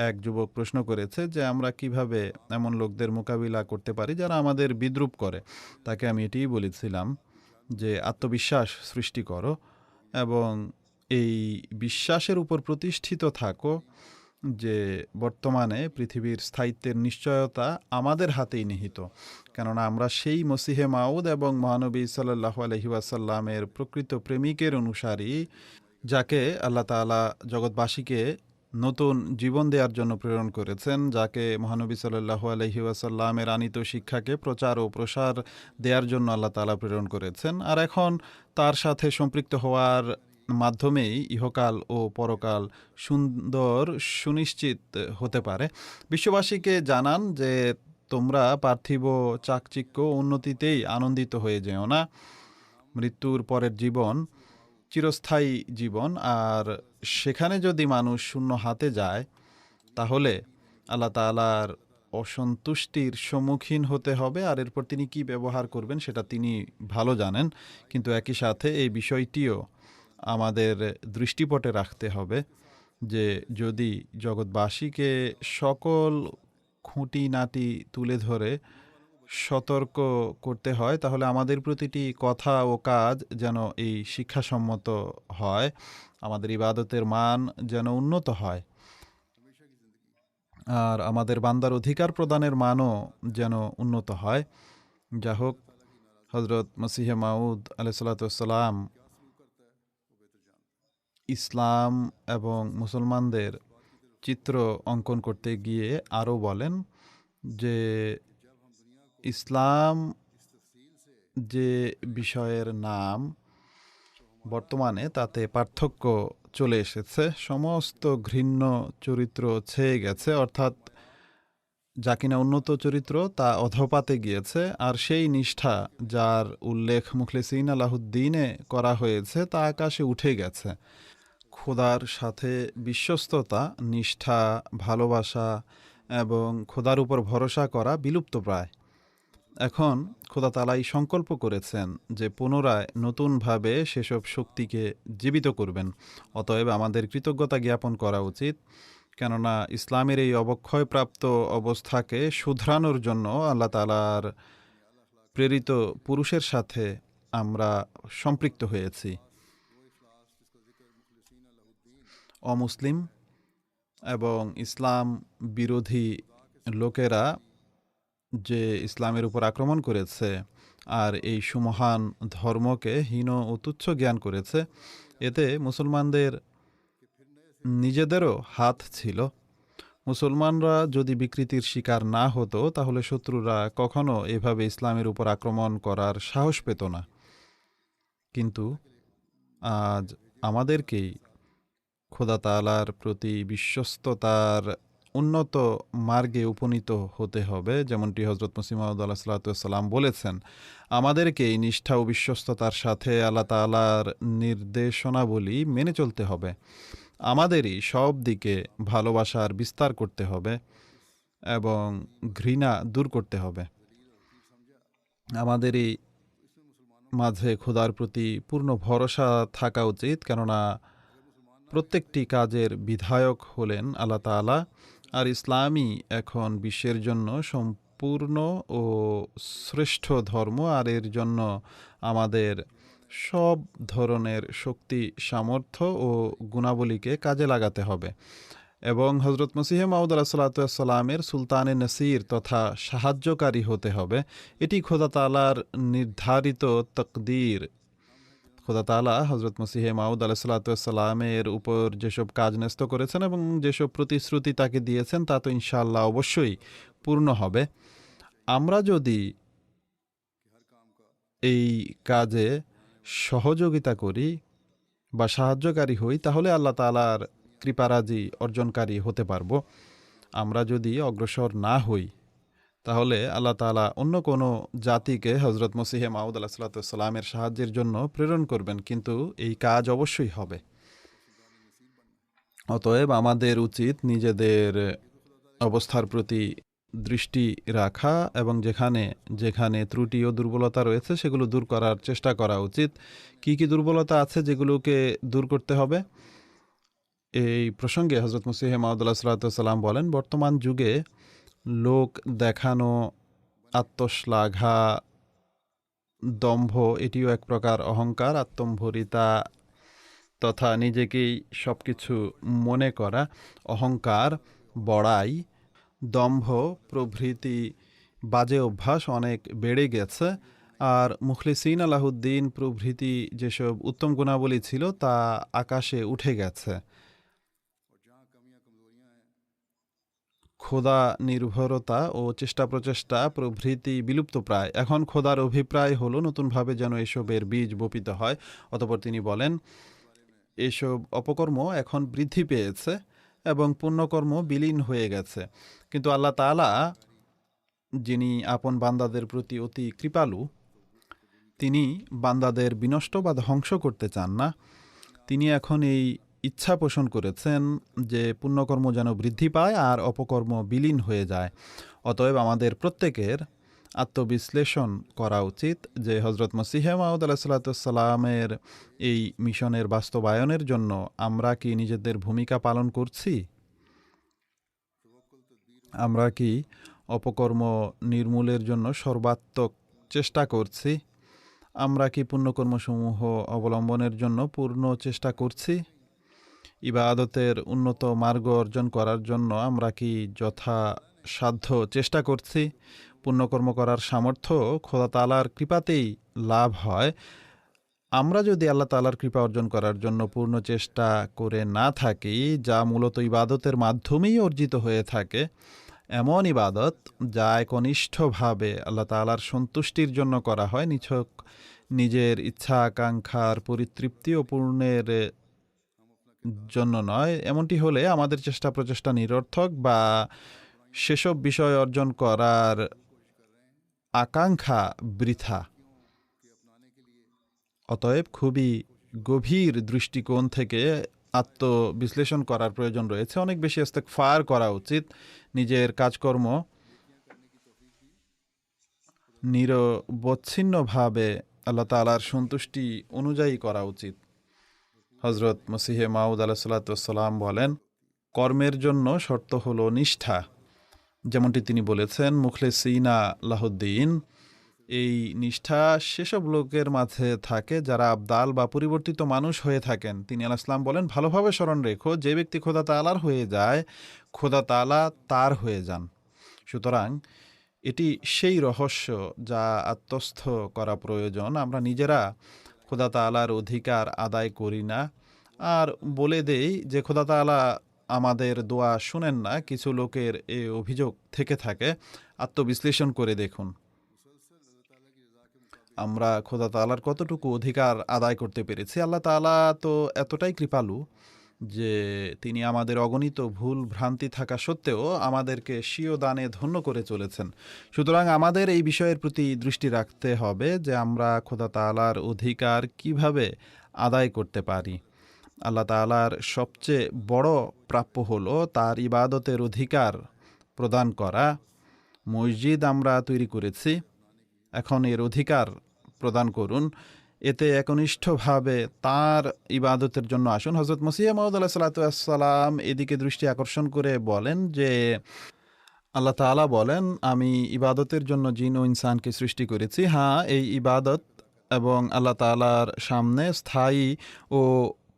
এক যুবক প্রশ্ন করেছে যে আমরা কিভাবে এমন লোকদের মোকাবিলা করতে পারি যারা আমাদের বিদ্রূপ করে। তাকে আমি এটিই বলেছিলাম যে আত্মবিশ্বাস সৃষ্টি করো এবং এই বিশ্বাসের উপর প্রতিষ্ঠিত থাকো যে বর্তমানে পৃথিবীর স্থায়িত্বের নিশ্চয়তা আমাদের হাতেই নিহিত, কেননা আমরা সেই মসিহে মাউদ এবং মহানবী সাল্লাল্লাহু আলাইহি ওয়াসাল্লামের প্রকৃত প্রেমিকের অনুসারী, যাকে আল্লাহ তাআলা জগৎবাসীকে নতুন জীবন দেওয়ার জন্য প্রেরণ করেছেন, যাকে মহানবী সাল্লাল্লাহু আলাইহি ওয়াসাল্লামের আনিত শিক্ষাকে প্রচার ও প্রসার দেওয়ার জন্য আল্লাহ তাআলা প্রেরণ করেছেন। আর এখন তার সাথে সম্পৃক্ত হওয়ার মাধ্যমেই ইহকাল ও পরকাল সুন্দর সুনিশ্চিত হতে পারে। বিশ্ববাসীকে জানান যে তোমরা পার্থিব চাকচিক্য উন্নতিতেই আনন্দিত হয়ে যেও না। মৃত্যুর পরের জীবন চিরস্থায়ী জীবন, আর সেখানে যদি মানুষ শূন্য হাতে যায় তাহলে আল্লাহ তাআলার অসন্তুষ্টির সম্মুখীন হতে হবে, আর এরপর তিনি কি ব্যবহার করবেন সেটা তিনি ভালো জানেন। কিন্তু একই সাথে এই বিষয়টিও আমাদের দৃষ্টিপটে রাখতে হবে যে যদি জগৎবাসীকে সকল খুঁটিনাটি তুলে ধরে সতর্ক করতে হয়, তাহলে আমাদের প্রতিটি কথা ও কাজ যেন এই শিক্ষাসম্মত হয়, আমাদের ইবাদতের মান যেন উন্নত হয়, আর আমাদের বান্দার অধিকার প্রদানের মানও যেন উন্নত হয়। যা হোক, হজরত মসিহে মাউদ আলাইহিস সালাম ইসলাম এবং মুসলমানদের চিত্র অঙ্কন করতে গিয়ে আরও বলেন যে ইসলাম যে বিষয়ের নাম, বর্তমানে তাতে পার্থক্য চলে এসেছে, সমস্ত ঘৃণ্য চরিত্র ছেয়ে গেছে, অর্থাৎ যা কিনা উন্নত চরিত্র তা অধপাতে গিয়েছে, আর সেই নিষ্ঠা যার উল্লেখ মুখলিসিন আলাহুদ্দিনে করা হয়েছে তা আকাশে উঠে গেছে। খোদার সাথে বিশ্বস্ততা, নিষ্ঠা, ভালোবাসা এবং খোদার উপর ভরসা করা বিলুপ্ত প্রায়। এখন খোদা তাআলাই সংকল্প করেছেন যে পুনরায় নতুনভাবে সেসব শক্তিকে জীবিত করবেন। অতএব আমাদের কৃতজ্ঞতা জ্ঞাপন করা উচিত, কেননা ইসলামের এই অবক্ষয়প্রাপ্ত অবস্থাকে শুধরানোর জন্য আল্লাহ তাআলার প্রেরিত পুরুষের সাথে আমরা সম্পৃক্ত হয়েছি। অমুসলিম এবং ইসলাম বিরোধী লোকেরা যে ইসলামের উপর আক্রমণ করেছে আর এই সুমহান ধর্মকে হীন ও তুচ্ছ জ্ঞান করেছে, এতে মুসলমানদের নিজেদেরও হাত ছিল। মুসলমানরা যদি বিকৃতির শিকার না হতো তাহলে শত্রুরা কখনো এভাবে ইসলামের উপর আক্রমণ করার সাহস পেত না। কিন্তু আজ আমাদেরকেই খোদা তাআলার প্রতি বিশ্বস্ততার উন্নত মার্গে উপনীত হতে হবে, যেমনটি হজরত মসিহ মাউদ আলাইহিস সালাম বলেছেন। আমাদেরকে এই নিষ্ঠা ও বিশ্বস্ততার সাথে আল্লাহ তাআলার নির্দেশনাবলী মেনে চলতে হবে। আমাদেরই সব দিকে ভালোবাসার বিস্তার করতে হবে এবং ঘৃণা দূর করতে হবে। আমাদের এই মাঝে খোদার প্রতি পূর্ণ ভরসা থাকা উচিত, কেননা প্রত্যেকটি কাজের বিধায়ক হলেন আল্লাহ তাআলা। আর ইসলামই এখন বিশ্বের জন্য সম্পূর্ণ ও শ্রেষ্ঠ ধর্ম, আর এর জন্য আমাদের সব ধরনের শক্তি, সামর্থ্য ও গুণাবলীকে কাজে লাগাতে হবে এবং হজরত মসিহে মাউদ আলাহ সাল্লামের সুলতানে নসির তথা সাহায্যকারী হতে হবে। এটি খোদা তাআলার নির্ধারিত তকদির। খোদা তাআলা হজরত মসিহে মাউদ আলাহ সাল্লামের উপর যেসব কাজ ন্যস্ত করেছেন এবং যেসব প্রতিশ্রুতি তাকে দিয়েছেন তা তো ইনশাআল্লাহ অবশ্যই পূর্ণ হবে। আমরা যদি এই কাজে সহযোগিতা করি বা সাহায্যকারী হই, তাহলে আল্লাহ তাআলার কৃপারাজি অর্জনকারী হতে পারব। আমরা যদি অগ্রসর না হই, তাহলে আল্লাহ তাআলা অন্য কোনো জাতিকে হজরত মসিহে মাউদ আলাহ সাল্লামের সাহায্যের জন্য প্রেরণ করবেন, কিন্তু এই কাজ অবশ্যই হবে। অতএব আমাদের উচিত নিজেদের অবস্থার প্রতি দৃষ্টি রাখা এবং যেখানে যেখানে ত্রুটি ও দুর্বলতা রয়েছে সেগুলো দূর করার চেষ্টা করা উচিত। কি কি দুর্বলতা আছে যেগুলোকে দূর করতে হবে? এই প্রসঙ্গে হজরত মসিহে মাউদ আলাহ সাল্লাম বলেন, বর্তমান যুগে লোক দেখানো, আত্মশ্লাঘা, দম্ভ, এটিও এক প্রকার অহংকার, আত্মম্ভরিতা তথা নিজেকেই সব কিছু মনে করা, অহংকার, বড়াই, দম্ভ প্রভৃতি বাজে অভ্যাস অনেক বেড়ে গেছে। আর মুখলিসিন আলাহুদ্দিন প্রভৃতি যেসব উত্তম গুণাবলী ছিল তা আকাশে উঠে গেছে। খোদা নির্ভরতা ও চেষ্টা প্রচেষ্টা প্রভৃতি বিলুপ্ত প্রায়। এখন খোদার অভিপ্রায় হলো নতুনভাবে যেন এসবের বীজ বপিত হয়। অতঃপর তিনি বলেন, এসব অপকর্ম এখন বৃদ্ধি পেয়েছে এবং পুণ্যকর্ম বিলীন হয়ে গেছে, কিন্তু আল্লাহ তাআলা যিনি আপন বান্দাদের প্রতি অতি কৃপালু, তিনি বান্দাদের বিনষ্ট বা ধ্বংস করতে চান না। তিনি এখন এই ইচ্ছা পোষণ করেছেন যে পুণ্যকর্ম যেন বৃদ্ধি পায় আর অপকর্ম বিলীন হয়ে যায়। অতএব আমাদের প্রত্যেকের আত্মবিশ্লেষণ করা উচিত যে হজরত মসিহে মাউদ আলাহ সাল্লামের এই মিশনের বাস্তবায়নের জন্য আমরা কি নিজেদের ভূমিকা পালন করছি? আমরা কি অপকর্ম নির্মূলের জন্য সর্বাত্মক চেষ্টা করছি? আমরা কি পুণ্যকর্মসমূহ অবলম্বনের জন্য পূর্ণ চেষ্টা করছি? ইবাদতের উন্নত মার্গ অর্জন করার জন্য আমরা কি যথাসাধ্য চেষ্টা করছি? পুণ্যকর্ম করার সামর্থ্য খোদা তাআলার কৃপাতেই লাভ হয়। আমরা যদি আল্লাহ তাআলার কৃপা অর্জন করার জন্য পূর্ণ চেষ্টা করে না থাকি, যা মূলত ইবাদতের মাধ্যমেই অর্জিত হয়ে থাকে, এমন ইবাদত যা একনিষ্ঠভাবে আল্লাহ তাআলার সন্তুষ্টির জন্য করা হয়, নিছক নিজের ইচ্ছা আকাঙ্ক্ষার পরিতৃপ্তি ও পূর্ণের জন্য নয়, এমনটি হলে আমাদের চেষ্টা প্রচেষ্টা নিরর্থক বা সেসব বিষয় অর্জন করার আকাঙ্ক্ষা বৃথা। অতএব খুবই গভীর দৃষ্টিকোণ থেকে আত্মবিশ্লেষণ করার প্রয়োজন রয়েছে। অনেক বেশি ইস্তেগফার করা উচিত। নিজের কাজকর্ম নিরবচ্ছিন্নভাবে আল্লাহ তাআলার সন্তুষ্টি অনুযায়ী করা উচিত। হজরত মসিহে মাউদ আলাহ সাল্লাম বলেন, কর্মের জন্য শর্ত হলো নিষ্ঠা। যেমনটি তিনি বলেছেন, মুখলিসিনা লাহুদ্দিন, এই নিষ্ঠা সেসব লোকের মাঝে থাকে যারা আবদাল বা পরিবর্তিত মানুষ হয়ে থাকেন। তিনি আলাইহিস সালাম বলেন, ভালোভাবে স্মরণ রেখো, যে ব্যক্তি খোদা তাআলার হয়ে যায়, খোদা তাআলা তার হয়ে যান। সুতরাং এটি সেই রহস্য যা আত্মস্থ করা প্রয়োজন। আমরা নিজেরা খোদা তাআলার অধিকার আদায় করি না আর বলে দেই যে খোদা তাআলা আমাদের দোয়া শুনেন না। কিছু লোকের এই অভিযোগ থেকে থাকে। আত্মবিশ্লেষণ করে দেখুন, আমরা খোদা তাআলার কতটুকু অধিকার আদায় করতে পেরেছি। আল্লাহ তাআলা তো এতটাই কৃপালু যে তিনি আমাদের অগণিত ভুল ভ্রান্তি থাকা সত্ত্বেও আমাদেরকে স্বীয় দানে ধন্য করে চলেছেন। সুতরাং আমাদের এই বিষয়ের প্রতি দৃষ্টি রাখতে হবে যে আমরা খোদা তাআলার অধিকার কিভাবে আদায় করতে পারি। আল্লাহ তাআলার সবচেয়ে বড় প্রাপ্য হলো তার ইবাদতের অধিকার প্রদান করা। মসজিদ আমরা তৈরি করেছি, এখন এর অধিকার প্রদান করুন। এতে একনিষ্ঠভাবে তার ইবাদতের জন্য আসুন। হজরত মসিহ মাউদ আলাহ সাল্লাম এদিকে দৃষ্টি আকর্ষণ করে বলেন যে আল্লাহ তাআলা বলেন, আমি ইবাদতের জন্য জিন ও ইনসানকে সৃষ্টি করেছি। হ্যাঁ, এই ইবাদত এবং আল্লাহ তাআলার সামনে স্থায়ী ও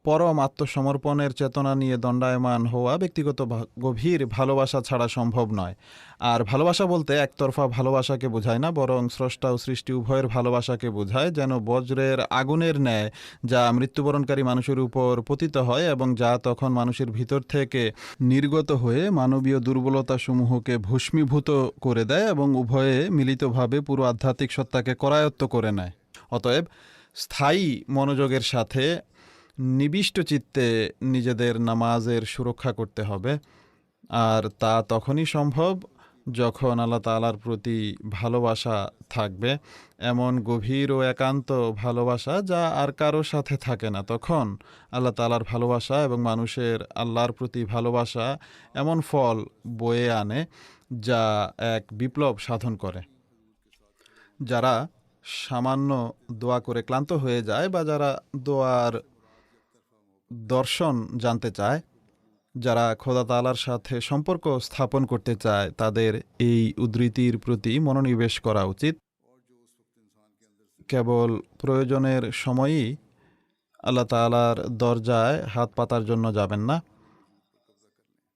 পরম আত্মসমর্পণের চেতনা নিয়ে দণ্ডায়মান হওয়া ব্যক্তিগত গভীর ভালোবাসা ছাড়া সম্ভব নয়। আর ভালোবাসা বলতে একতরফা ভালোবাসাকে বোঝায় না, বরং স্রষ্টা ও সৃষ্টি উভয়ের ভালোবাসাকে বোঝায়, যেন বজ্রের আগুনের ন্যায় যা মৃত্যুবরণকারী মানুষের উপর পতিত হয় এবং যা তখন মানুষের ভিতর থেকে নির্গত হয়ে মানবীয় দুর্বলতাসমূহকে ভস্মীভূত করে দেয় এবং উভয়ে মিলিতভাবে পুরো আধ্যাত্মিক সত্তাকে করায়ত্ত করে নেয়। অতএব স্থায়ী মনোযোগের সাথে নিবিষ্ট চিত্তে নিজেদের নামাজের সুরক্ষা করতে হবে, আর তা তখনই সম্ভব যখন আল্লাহ তাআলার প্রতি ভালোবাসা থাকবে, এমন গভীর ও একান্ত ভালোবাসা যা আর কারো সাথে থাকে না। তখন আল্লাহ তাআলার ভালোবাসা এবং মানুষের আল্লাহর প্রতি ভালোবাসা এমন ফল বয়ে আনে যা এক বিপ্লব সাধন করে। যারা সামান্য দোয়া করে ক্লান্ত হয়ে যায় বা যারা দোয়ার দর্শন জানতে চায়, যারা খোদা তাআলার সাথে সম্পর্ক স্থাপন করতে চায়, তাদের এই উদ্ধৃতির প্রতি মনোনিবেশ করা উচিত। কেবল প্রয়োজনের সময়ই আল্লাহ তাআলার দরজায় হাত পাতার জন্য যাবেন না,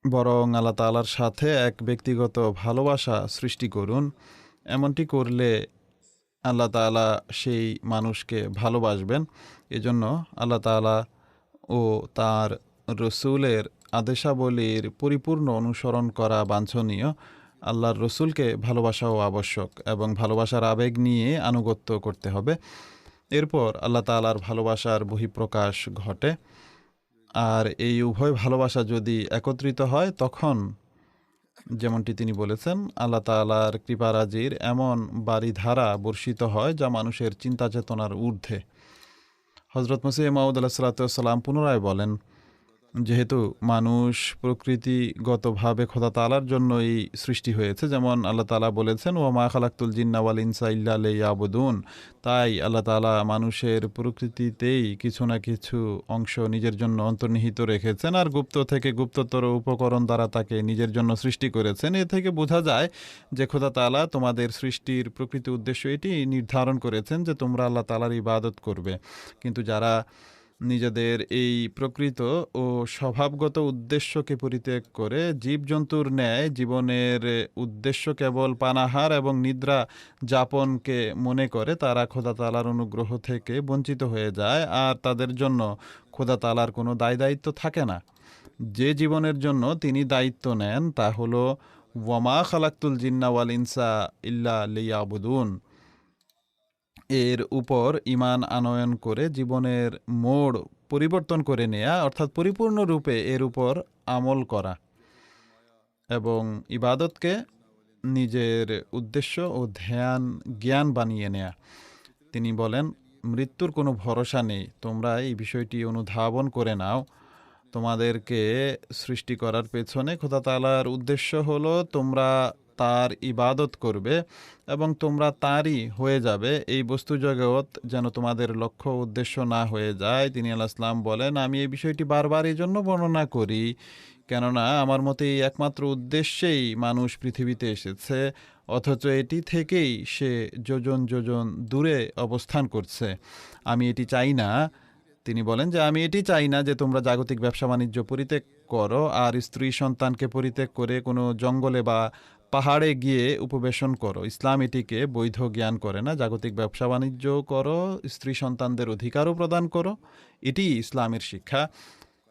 বরং আল্লাহ তাআলার সাথে এক ব্যক্তিগত ভালোবাসা সৃষ্টি করুন। এমনটি করলে আল্লাহ তাআলা সেই মানুষকে ভালোবাসবেন। এজন্য আল্লাহ তাআলা ও তার রসুলের আদেশাবলীর পরিপূর্ণ অনুসরণ করা বাঞ্ছনীয়। আল্লাহর রসুলকে ভালোবাসাও আবশ্যক এবং ভালোবাসার আবেগ নিয়ে আনুগত্য করতে হবে। এরপর আল্লাহ তাআলার ভালোবাসার বহিঃপ্রকাশ ঘটে। আর এই উভয় ভালোবাসা যদি একত্রিত হয়, তখন যেমনটি তিনি বলেছেন, আল্লাহ তাআলার কৃপারাজির এমন বারিধারা বর্ষিত হয় যা মানুষের চিন্তা চেতনার ঊর্ধ্বে। হজরত মসিহ মাউদ আলাইহিস সালাম পুনরায় বলেন, যেহেতু মানুষ প্রকৃতিগতভাবে খোদা তাআলার জন্যই সৃষ্টি হয়েছে, যেমন আল্লাহ তাআলা বলেছেন, ওয়া মা খালাকতুল জিন্না ওয়াল ইনসা ইল্লা লিয়াবুদুন, তাই আল্লাহ তাআলা মানুষের প্রকৃতিতেই কিছু না কিছু অংশ নিজের জন্য অন্তর্নিহিত রেখেছেন আর গুপ্ত থেকে গুপ্ততর উপকরণ দ্বারা তাকে নিজের জন্য সৃষ্টি করেছেন। এ থেকে বোঝা যায় যে খোদা তাআলা তোমাদের সৃষ্টির প্রকৃত উদ্দেশ্য এটি নির্ধারণ করেছেন যে তোমরা আল্লাহ তাআলার ইবাদত করবে। কিন্তু যারা নিজেদের এই প্রকৃত ও স্বভাবগত উদ্দেশ্যকে পরিত্যাগ করে জীবজন্তুর ন্যায় জীবনের উদ্দেশ্য কেবল পানাহার এবং নিদ্রা যাপনকে মনে করে, তারা খোদা তাআলার অনুগ্রহ থেকে বঞ্চিত হয়ে যায় আর তাদের জন্য খোদা তাআলার কোনো দায় দায়িত্ব থাকে না। যে জীবনের জন্য তিনি দায়িত্ব নেন তা হলো ওয়ামা খালাকতুল জিন্না ওয়াল ইনসা ইল্লা লিয়াবুদুন, এর উপর ঈমান আনয়ন করে জীবনের মোড় পরিবর্তন করে নেয়া, অর্থাৎ পরিপূর্ণরূপে এর উপর আমল করা এবং ইবাদতকে নিজের উদ্দেশ্য ও জ্ঞান বানিয়ে নেয়া। তিনি বলেন, মৃত্যুর কোনো ভরসা নেই, তোমরা এই বিষয়টি অনুধাবন করে নাও। তোমাদেরকে সৃষ্টি করার পেছনে খোদা তাআলার উদ্দেশ্য হলো তোমরা তার ইবাদত করবে এবং তোমরা তারই হয়ে যাবে। এই বস্তু জগৎ যেন তোমাদের লক্ষ্য উদ্দেশ্য না হয়ে যায়। তিনি আলাইহিস সালাম বলেন, আমি এই বিষয়টি বারবার এই জন্য বর্ণনা করি কেননা আমার মতে এই একমাত্র উদ্দেশ্যেই মানুষ পৃথিবীতে এসেছে, অথচ এটি থেকেই সে যোজন যোজন দূরে অবস্থান করছে। আমি এটি চাই না, তিনি বলেন যে আমি এটি চাই না যে তোমরা জাগতিক ব্যবসা বাণিজ্য পরিত্যাগ করো আর স্ত্রী সন্তানকে পরিত্যাগ করে কোনো জঙ্গলে বা পাহাড়ে গিয়ে উপবেশন করো। ইসলাম এটিকে বৈধ জ্ঞান করে না। জাগতিক ব্যবসা বাণিজ্য করো, স্ত্রী সন্তানদের অধিকারও প্রদান করো, এটি ইসলামের শিক্ষা।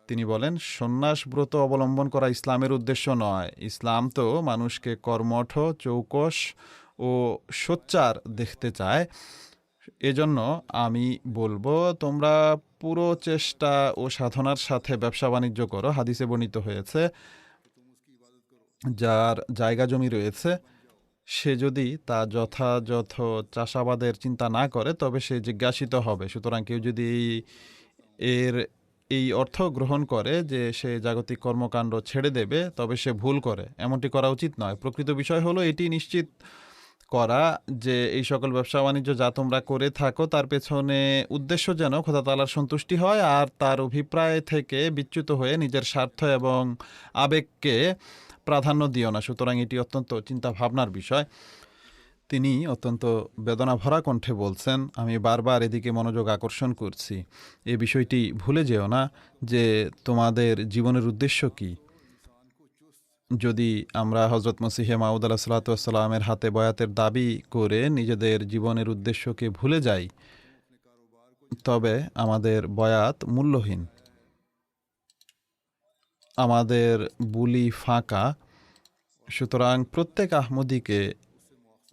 তিনি বলেন, সন্ন্যাস ব্রত অবলম্বন করা ইসলামের উদ্দেশ্য নয়। ইসলাম তো মানুষকে কর্মঠ, চৌকস ও সোচ্চার দেখতে চায়। এজন্য আমি বলবো, তোমরা পুরো চেষ্টা ও সাধনার সাথে ব্যবসা বাণিজ্য করো। হাদিসে বর্ণিত হয়েছে, যার জায়গা জমি রয়েছে সে যদি তা যথাযথ চাষাবাদের চিন্তা না করে তবে সে জিজ্ঞাসিত হবে। সুতরাং কেউ যদি এর এই অর্থ গ্রহণ করে যে সে জাগতিক কর্মকাণ্ড ছেড়ে দেবে, তবে সে ভুল করে। এমনটি করা উচিত নয়। প্রকৃত বিষয় হলো এটি নিশ্চিত করা যে এই সকল ব্যবসা বাণিজ্য যা তোমরা করে থাকো তার পেছনে উদ্দেশ্য যেন খোদা তাআলার সন্তুষ্টি হয়, আর তার অভিপ্রায় থেকে বিচ্যুত হয়ে নিজের স্বার্থ এবং আবেগকে প্রাধান্য দিও না। সুতরাং এটি অত্যন্ত চিন্তা ভাবনার বিষয়। তিনি অত্যন্ত বেদনা ভরা কণ্ঠে বলছেন, আমি বারবার এদিকে মনোযোগ আকর্ষণ করছি। এই বিষয়টি ভুলে যেও না যে তোমাদের জীবনের উদ্দেশ্য কি। যদি আমরা হজরত মসিহে মাউদ আলাহ সাল্লাতামের হাতে বয়াতের দাবি করে নিজেদের জীবনের উদ্দেশ্যকে ভুলে যাই, তবে আমাদের বয়াত মূল্যহীন, আমাদের বুলি ফাঁকা। সুতরাং প্রত্যেক আহমদীকে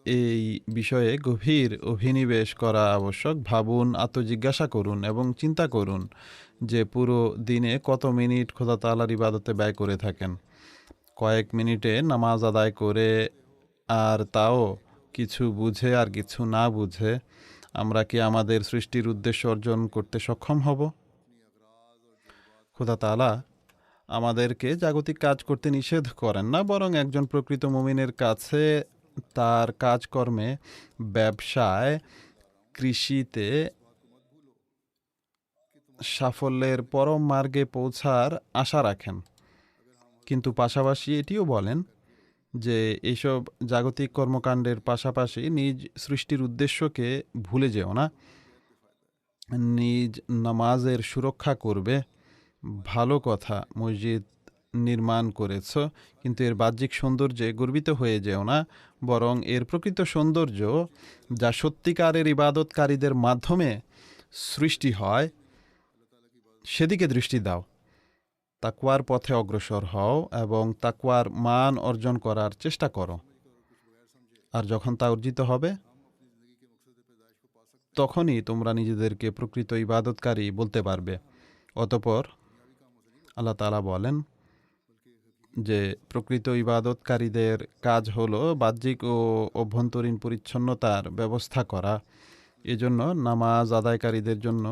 এই বিষয়ে গভীর অভিনিবেশ করা আবশ্যক। ভাবুন, আত্মজিজ্ঞাসা করুন এবং চিন্তা করুন যে পুরো দিনে কত মিনিট খোদা তাআলার ইবাদতে ব্যয় করে থাকেন। কয়েক মিনিটে নামাজ আদায় করে, আর তাও কিছু বুঝে আর কিছু না বুঝে, আমরা কি আমাদের সৃষ্টির উদ্দেশ্য অর্জন করতে সক্ষম হব? খোদা তাআলা আমাদেরকে জাগতিক কাজ করতে নিষেধ করেন না, বরং একজন প্রকৃত মুমিনের কাছে তার কাজকর্মে, ব্যবসায়, কৃষিতে সাফল্যের পরম মার্গে পৌঁছার আশা রাখেন। কিন্তু পাশাপাশি এটিও বলেন যে এইসব জাগতিক কর্মকাণ্ডের পাশাপাশি নিজ সৃষ্টির উদ্দেশ্যকে ভুলে যেও না। নিজ নামাজের সুরক্ষা করবে। ভালো কথা, মসজিদ নির্মাণ করেছ, কিন্তু এর বাহ্যিক সৌন্দর্যে গর্বিত হয়ে যেও না, বরং এর প্রকৃত সৌন্দর্য যা সত্যিকারের ইবাদতকারীদের মাধ্যমে সৃষ্টি হয় সেদিকে দৃষ্টি দাও। তাকওয়ার পথে অগ্রসর হও এবং তাকওয়ার মান অর্জন করার চেষ্টা করো। আর যখন তা অর্জিত হবে, তখনই তোমরা নিজেদেরকে প্রকৃত ইবাদতকারী বলতে পারবে। অতঃপর আল্লাহ তাআলা বলেন যে প্রকৃত ইবাদতকারীদের কাজ হলো বাহ্যিক ও অভ্যন্তরীণ পরিচ্ছন্নতার ব্যবস্থা করা। এজন্য নামাজ আদায়কারীদের জন্য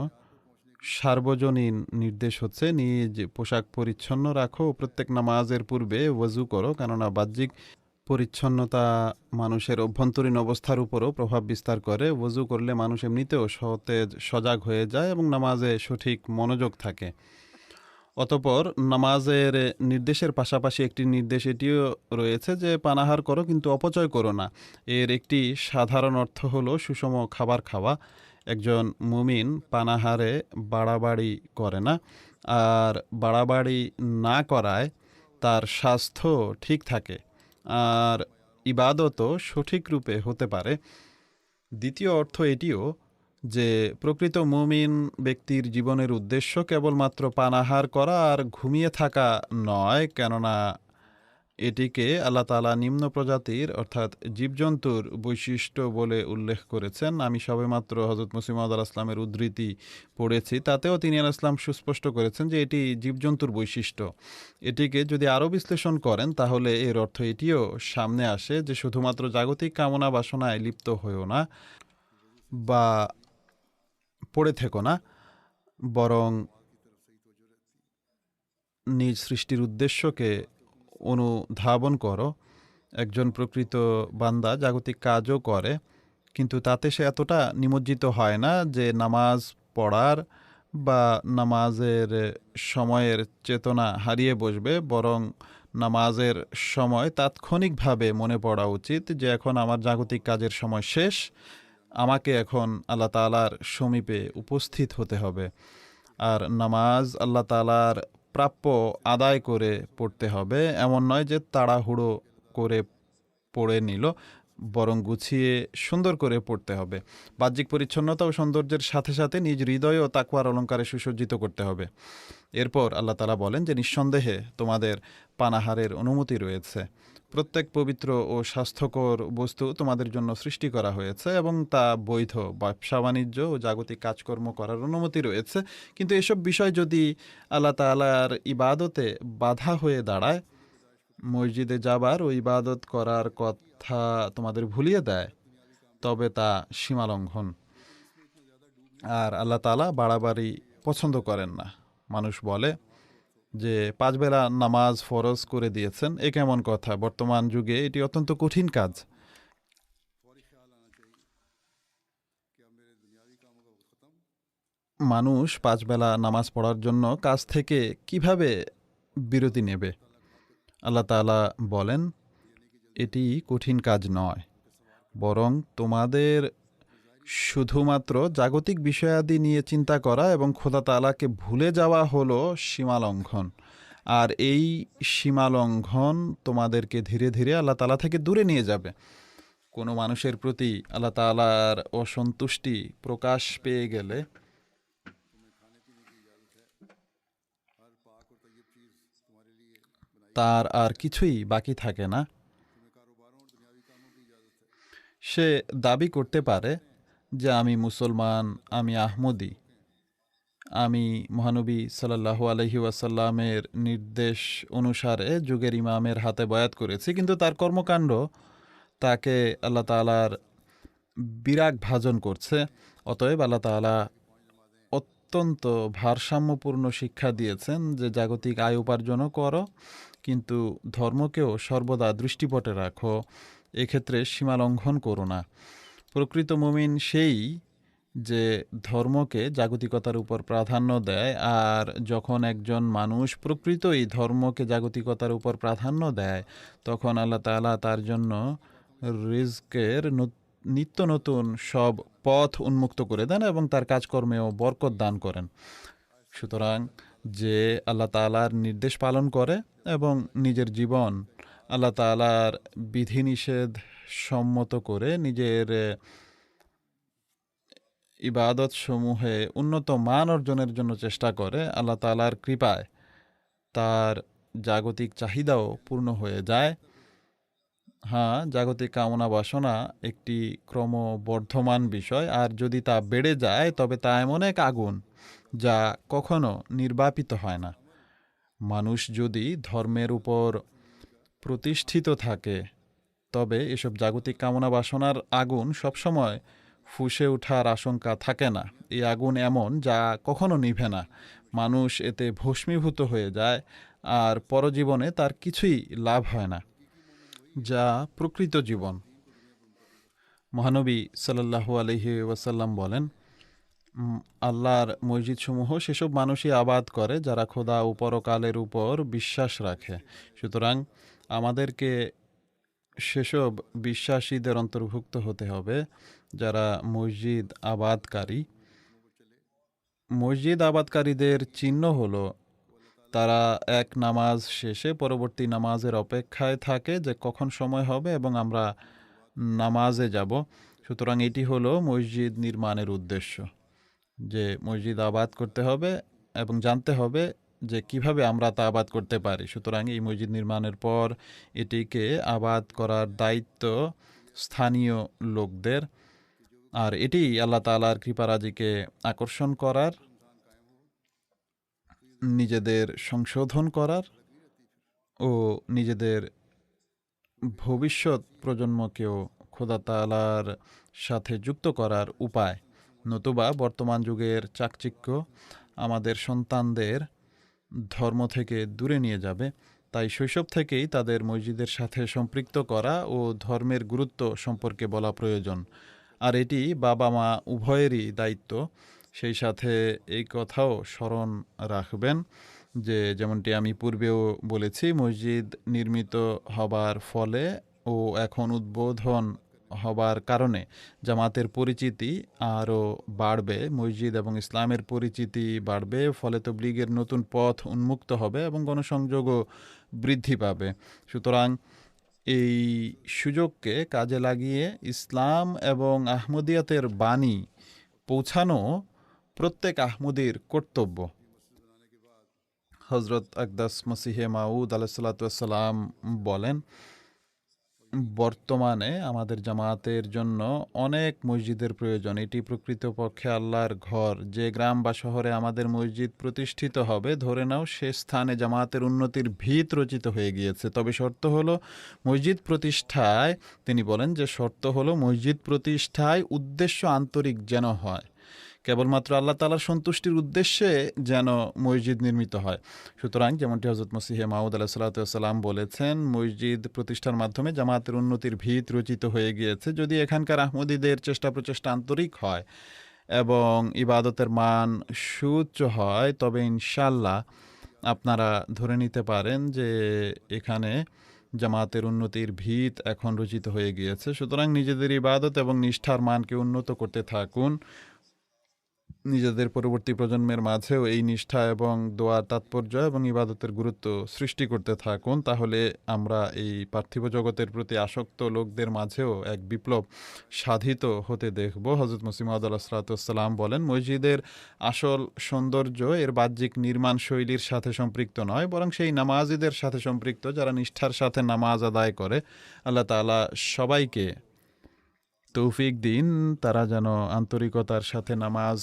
সার্বজনীন নির্দেশ হচ্ছে নিজ পোশাক পরিচ্ছন্ন রাখো, প্রত্যেক নামাজের পূর্বে ওযু করো, কেননা বাহ্যিক পরিচ্ছন্নতা মানুষের অভ্যন্তরীণ অবস্থার উপরও প্রভাব বিস্তার করে। ওযু করলে মানুষ এমনিতেও সতেজ, সজাগ হয়ে যায় এবং নামাজে সঠিক মনোযোগ থাকে। অতঃপর নামাজের নির্দেশের পাশাপাশি একটি নির্দেশ এটিও রয়েছে যে পানাহার করো, কিন্তু অপচয় করো না। এর একটি সাধারণ অর্থ হলো সুষম খাবার খাওয়া। একজন মুমিন পানাহারে বাড়াবাড়ি করে না, আর বাড়াবাড়ি না করায় তার স্বাস্থ্য ঠিক থাকে আর ইবাদতও সঠিক রূপে হতে পারে। দ্বিতীয় অর্থ এটিও যে প্রকৃত মুমিন ব্যক্তির জীবনের উদ্দেশ্য কেবলমাত্র পানাহার করা আর ঘুমিয়ে থাকা নয়, কেননা এটিকে আল্লাহ তাআলা নিম্ন প্রজাতির অর্থাৎ জীবজন্তুর বৈশিষ্ট্য বলে উল্লেখ করেছেন। আমি সবেমাত্র হজরত মুসলিম মাউদ আলাইহিস সালামের উদ্ধৃতি পড়েছি, তাতেও তিনি আলাইহিস সালাম সুস্পষ্ট করেছেন যে এটি জীবজন্তুর বৈশিষ্ট্য। এটিকে যদি আরও বিশ্লেষণ করেন তাহলে এর অর্থ এটিও সামনে আসে যে শুধুমাত্র জাগতিক কামনা বাসনায় লিপ্ত হয়েও না বা পড়ে থেকো না, বরং নিজ সৃষ্টির উদ্দেশ্যকে অনুধাবন করো। একজন প্রকৃত বান্দা জাগতিক কাজও করে, কিন্তু তাতে সে এতটা নিমজ্জিত হয় না যে নামাজ পড়ার বা নামাজের সময়ের চেতনা হারিয়ে বসবে, বরং নামাজের সময় তাৎক্ষণিকভাবে মনে পড়া উচিত যে এখন আমার জাগতিক কাজের সময় শেষ, আমাকে এখন আল্লাহ তাআলার সমীপে উপস্থিত হতে হবে। আর নামাজ আল্লাহ তাআলার প্রাপ্য আদায় করে পড়তে হবে, এমন নয় যে তাড়াহুড়ো করে পড়ে নিল, বরং গুছিয়ে সুন্দর করে পড়তে হবে। বাহ্যিক পরিচ্ছন্নতা ও সৌন্দর্যের সাথে সাথে নিজ হৃদয় ও তাকওয়ার অলঙ্কারে সুসজ্জিত করতে হবে। এরপর আল্লাহ তাআলা বলেন যে নিঃসন্দেহে তোমাদের পানাহারের অনুমতি রয়েছে। প্রত্যেক পবিত্র ও স্বাস্থ্যকর বস্তু তোমাদের জন্য সৃষ্টি করা হয়েছে এবং তা বৈধ। ব্যবসা বাণিজ্য ও জাগতিক কাজকর্ম করার অনুমতি রয়েছে, কিন্তু এসব বিষয় যদি আল্লাহ তাআলার ইবাদতে বাধা হয়ে দাঁড়ায়, মসজিদে যাবার ও ইবাদত করার কথা তোমাদের ভুলিয়ে দেয়, তবে তা সীমালঙ্ঘন। আর আল্লাহ তাআলা বাড়াবাড়ি পছন্দ করেন না। মানুষ বলে যে 5 বেলা নামাজ ফরজ করে দিয়েছেন, এ কেমন কথা? বর্তমান যুগে এটি অত্যন্ত কঠিন কাজ। মানুষ 5 বেলা নামাজ পড়ার জন্য কাজ থেকে কিভাবে বিরতি নেবে? আল্লাহ তাআলা বলেন, এটি কঠিন কাজ নয়, বরং তোমাদের শুধুমাত্র জাগতিক বিষয়াদি নিয়ে চিন্তা করা এবং খোদা তাআলাকে ভুলে যাওয়া হলো সীমালঙ্ঘন। আর এই সীমালঙ্ঘন তোমাদেরকে ধীরে ধীরে আল্লাহ তাআলা থেকে দূরে নিয়ে যাবে। কোনো মানুষের প্রতি আল্লাহ তাআলার অসন্তুষ্টি প্রকাশ পেয়ে গেলে তার আর কিছুই বাকি থাকে না। সে দাবি করতে পারে যে আমি মুসলমান, আমি আহমদী, আমি মহানবী সাল্লাল্লাহু আলাইহি ওয়াসাল্লামের নির্দেশ অনুসারে যুগের ইমামের হাতে বয়াত করেছি, কিন্তু তার কর্মকাণ্ড তাকে আল্লাহ তাআলার বিরাগ ভাজন করছে। অতএব আল্লাহ তাআলা অত্যন্ত ভারসাম্যপূর্ণ শিক্ষা দিয়েছেন যে জাগতিক আয় উপার্জনও করো, কিন্তু ধর্মকেও সর্বদা দৃষ্টিপটে রাখো, এক্ষেত্রে সীমালঙ্ঘন করো না। প্রকৃত মুমিন সেই যে ধর্মকে জাগতিকতার উপর প্রাধান্য দেয়, আর যখন একজন মানুষ প্রকৃতই ধর্মকে জাগতিকতার উপর প্রাধান্য দেয়, তখন আল্লাহ তাআলা তার জন্য রিজকের নিত্য নতুন সব পথ উন্মুক্ত করে দেন এবং তার কাজকর্মেও বরকত দান করেন। সুতরাং যে আল্লাহ তাআলার নির্দেশ পালন করে এবং নিজের জীবন আল্লাহ তাআলার বিধিনিষেধ সম্মত করে নিজের ইবাদত সমূহে উন্নত মান অর্জনের জন্য চেষ্টা করে, আল্লাহ তাআলার কৃপায় তার জাগতিক চাহিদাও পূর্ণ হয়ে যায়। হ্যাঁ, জাগতিক কামনা বাসনা একটি ক্রমবর্ধমান বিষয়, আর যদি তা বেড়ে যায় তবে তা এমন এক আগুন যা কখনো নির্বাপিত হয় না। মানুষ যদি ধর্মের উপর প্রতিষ্ঠিত থাকে তবে এসব জাগতিক কামনা বাসনার আগুন সবসময় ফুঁসে ওঠার আশঙ্কা থাকে না। এই আগুন এমন যা কখনো নিভে না। মানুষ এতে ভস্মীভূত হয়ে যায় আর পরজীবনে তার কিছুই লাভ হয় না, যা প্রকৃত জীবন। মহানবী সাল্লাল্লাহু আলাইহি ওয়াসাল্লাম বলেন, আল্লাহর মসজিদসমূহ সেসব মানুষই আবাদ করে যারা খোদা ও পরকালের উপর বিশ্বাস রাখে। সুতরাং আমাদেরকে সেসব বিশ্বাসীদের অন্তর্ভুক্ত হতে হবে যারা মসজিদ আবাদকারী। মসজিদ আবাদকারীদের চিহ্ন হলো তারা এক নামাজ শেষে পরবর্তী নামাজের অপেক্ষায় থাকে যে কখন সময় হবে এবং আমরা নামাজে যাব। সুতরাং এটি হলো মসজিদ নির্মাণের উদ্দেশ্য, যে মসজিদ আবাদ করতে হবে এবং জানতে হবে যে কিভাবে আমরা তা আবাদ করতে পারি। সুতরাং এই মসজিদ নির্মাণের পর এটিকে আবাদ করার দায়িত্ব স্থানীয় লোকদের, আর এটি আল্লাহ তাআলার কৃপারাজিকে আকর্ষণ করার, নিজেদের সংশোধন করার ও নিজেদের ভবিষ্যৎ প্রজন্মকেও খোদা তাআলার সাথে যুক্ত করার উপায়। নতুবা বর্তমান যুগের চাকচিক্য আমাদের সন্তানদের ধর্ম থেকে দূরে নিয়ে যাবে। তাই শৈশব থেকেই তাদের মসজিদের সাথে সম্পৃক্ত করা ও ধর্মের গুরুত্ব সম্পর্কে বলা প্রয়োজন, আর এটি বাবা মা উভয়েরই দায়িত্ব। সেই সাথে এই কথাও স্মরণ রাখবেন যে যেমনটি আমি পূর্বেও বলেছি, মসজিদ নির্মিত হবার ফলে ও এখন উদ্বোধন হবার কারণে জামাতের পরিচিতি আরও বাড়বে, মসজিদ এবং ইসলামের পরিচিতি বাড়বে, ফলে তাবলীগের নতুন পথ উন্মুক্ত হবে এবং গণসংযোগও বৃদ্ধি পাবে। সুতরাং এই সুযোগকে কাজে লাগিয়ে ইসলাম এবং আহমদিয়াতের বাণী পৌঁছানো প্রত্যেক আহমদীর কর্তব্য। হজরত আকদাস মসিহে মাউদ আলাইহিসসালাম বলেন, বর্তমানে আমাদের জামাতের জন্য অনেক মসজিদের প্রয়োজন। এটি প্রকৃতপক্ষে আল্লাহর ঘর। যে গ্রাম বা শহরে আমাদের মসজিদ প্রতিষ্ঠিত হবে, ধরে নাও সে স্থানে জামাতের উন্নতির ভিত রচিত হয়ে গিয়েছে। তবে শর্ত হলো মসজিদ প্রতিষ্ঠায়, তিনি বলেন যে শর্ত হলো মসজিদ প্রতিষ্ঠায় উদ্দেশ্য আন্তরিক যেন হয়। কেবলমাত্র আল্লাহ তাআলার সন্তুষ্টির উদ্দেশ্যে যেন মসজিদ নির্মিত হয়। সুতরাং যেমনটি হযরত মসিহে মাউদ আলাইহিসসালাম বলেছেন, মসজিদ প্রতিষ্ঠার মাধ্যমে জামাতের উন্নতির ভিত রচিত হয়ে গিয়েছে। যদি এখানকার আহমদীদের চেষ্টা প্রচেষ্টা আন্তরিক হয় এবং ইবাদতের মান সুউচ্চ হয়, তবে ইনশাআল্লাহ আপনারা ধরে নিতে পারেন যে এখানে জামাতের উন্নতির ভিত এখন রচিত হয়ে গিয়েছে। সুতরাং নিজেদের ইবাদত এবং নিষ্ঠার মানকে উন্নত করতে থাকুন। নিজেদের পরবর্তী প্রজন্মের মাঝেও এই নিষ্ঠা এবং দোয়ার তাৎপর্য এবং ইবাদতের গুরুত্ব সৃষ্টি করতে থাকুন। তাহলে আমরা এই পার্থিব জগতের প্রতি আসক্ত লোকদের মাঝেও এক বিপ্লব সাধিত হতে দেখব। হযরত মসিহ মাউদ আলাইহিসসালাম বলেন, মসজিদের আসল সৌন্দর্য এর বাহ্যিক নির্মাণ শৈলীর সাথে সম্পৃক্ত নয়, বরং সেই নামাজিদের সাথে সম্পৃক্ত যারা নিষ্ঠার সাথে নামাজ আদায় করে। আল্লাহ তাআলা সবাইকে তৌফিক দিন তারা যেন আন্তরিকতার সাথে নামাজ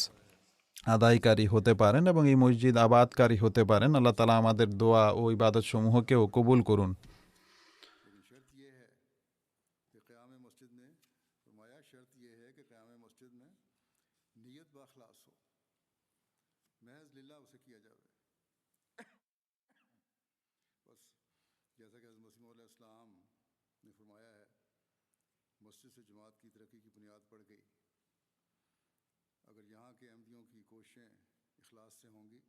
আদায়কারী হতে পারেন এবং এই মসজিদ আবাদকারী হতে পারেন। আল্লাহ তাআলা আমাদের দোয়া ও ইবাদত সমূহকেও কবুল করুন। लेकिन शर्त यह है कि क़याम मस्जिद में फरमाया, शर्त यह है कि क़याम मस्जिद में नीयत बाखलास हो, महज लिल्लाह उसे किया जाए। बस जैसा कि हज़रत मसीह मौऊद अलैहिस्सलाम ने फरमाया है, मस्जिद से जमात की तरक्की की बुनियाद पड़ गई। अगर यहाँ के अहमदियों की कोशिशें इखलास से होंगी,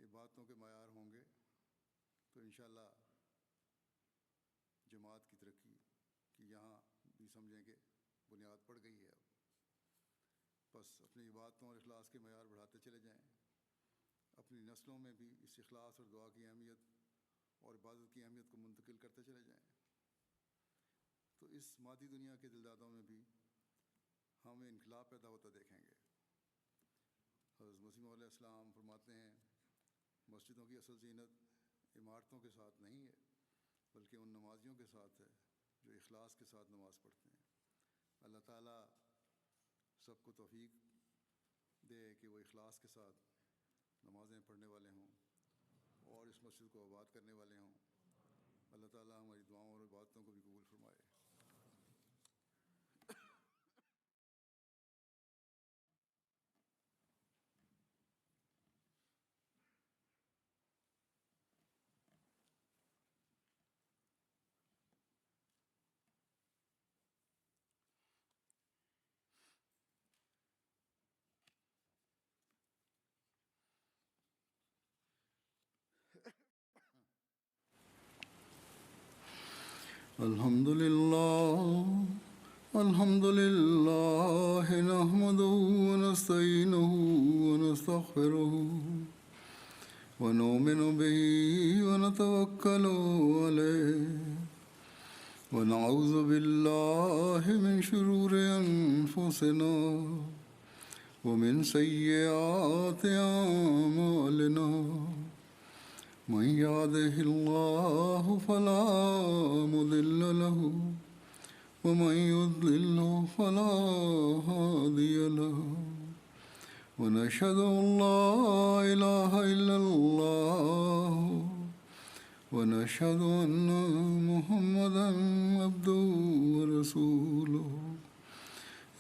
इबादतों के मयार होंगे, तो इंशाअल्लाह जमात की तरक्की की यहाँ भी समझेंगे बुनियाद पड़ गई है। अब बस अपनी इबादतों और इखलास के मयार बढ़ाते चले जाएं, अपनी नस्लों में भी इस इखलास और दुआ की अहमियत और इबादत की अहमियत को मुंतकिल करते चले जाएं। तो इस मादी दुनिया के दिलदादों में भी हमें इनकलाब पैदा होता देखेंगे। हज़रत मसीह मौऊद अलैहिस्सलाम फरमाते हैं, मस्जिदों की असल ज़ीनत इमारतों के साथ नहीं है, बल्कि उन नमाजियों के साथ है जो इखलास के साथ नमाज़ पढ़ते हैं। अल्लाह ताला सबको तौफीक दे कि वो इखलास के साथ नमाज़ें पढ़ने वाले हों और इस मस्जिद को आबाद करने वाले हों। अल्लाह ताला हमारी दुआओं और इबादतों को भी कबूल फरमाए। الحمد لله الحمد لله نحمده ونستعينه ونستغفره ونؤمن به ونتوكل عليه ونعوذ بالله من شرور أنفسنا ومن سيئات أعمالنا من يهده الله فلا مضل له ومن يضلل فلا هادي له ونشهد أن لا إله إلا الله ونشهد أن محمدا عبده ورسوله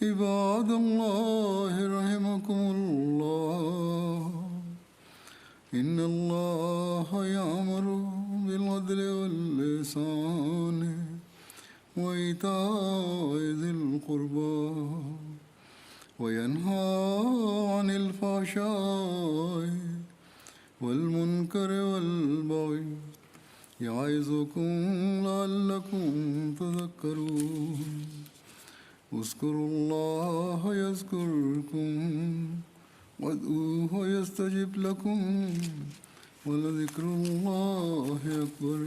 عباد الله رحمكم الله إن الله يأمر بالعدل والإحسان وإيتاء ذي القربى وينهى عن الفحشاء والمنكر والبغي يعظكم لعلكم تذكرون اذكروا الله يذكركم وادعوه يستجب لكم ولذكر الله أكبر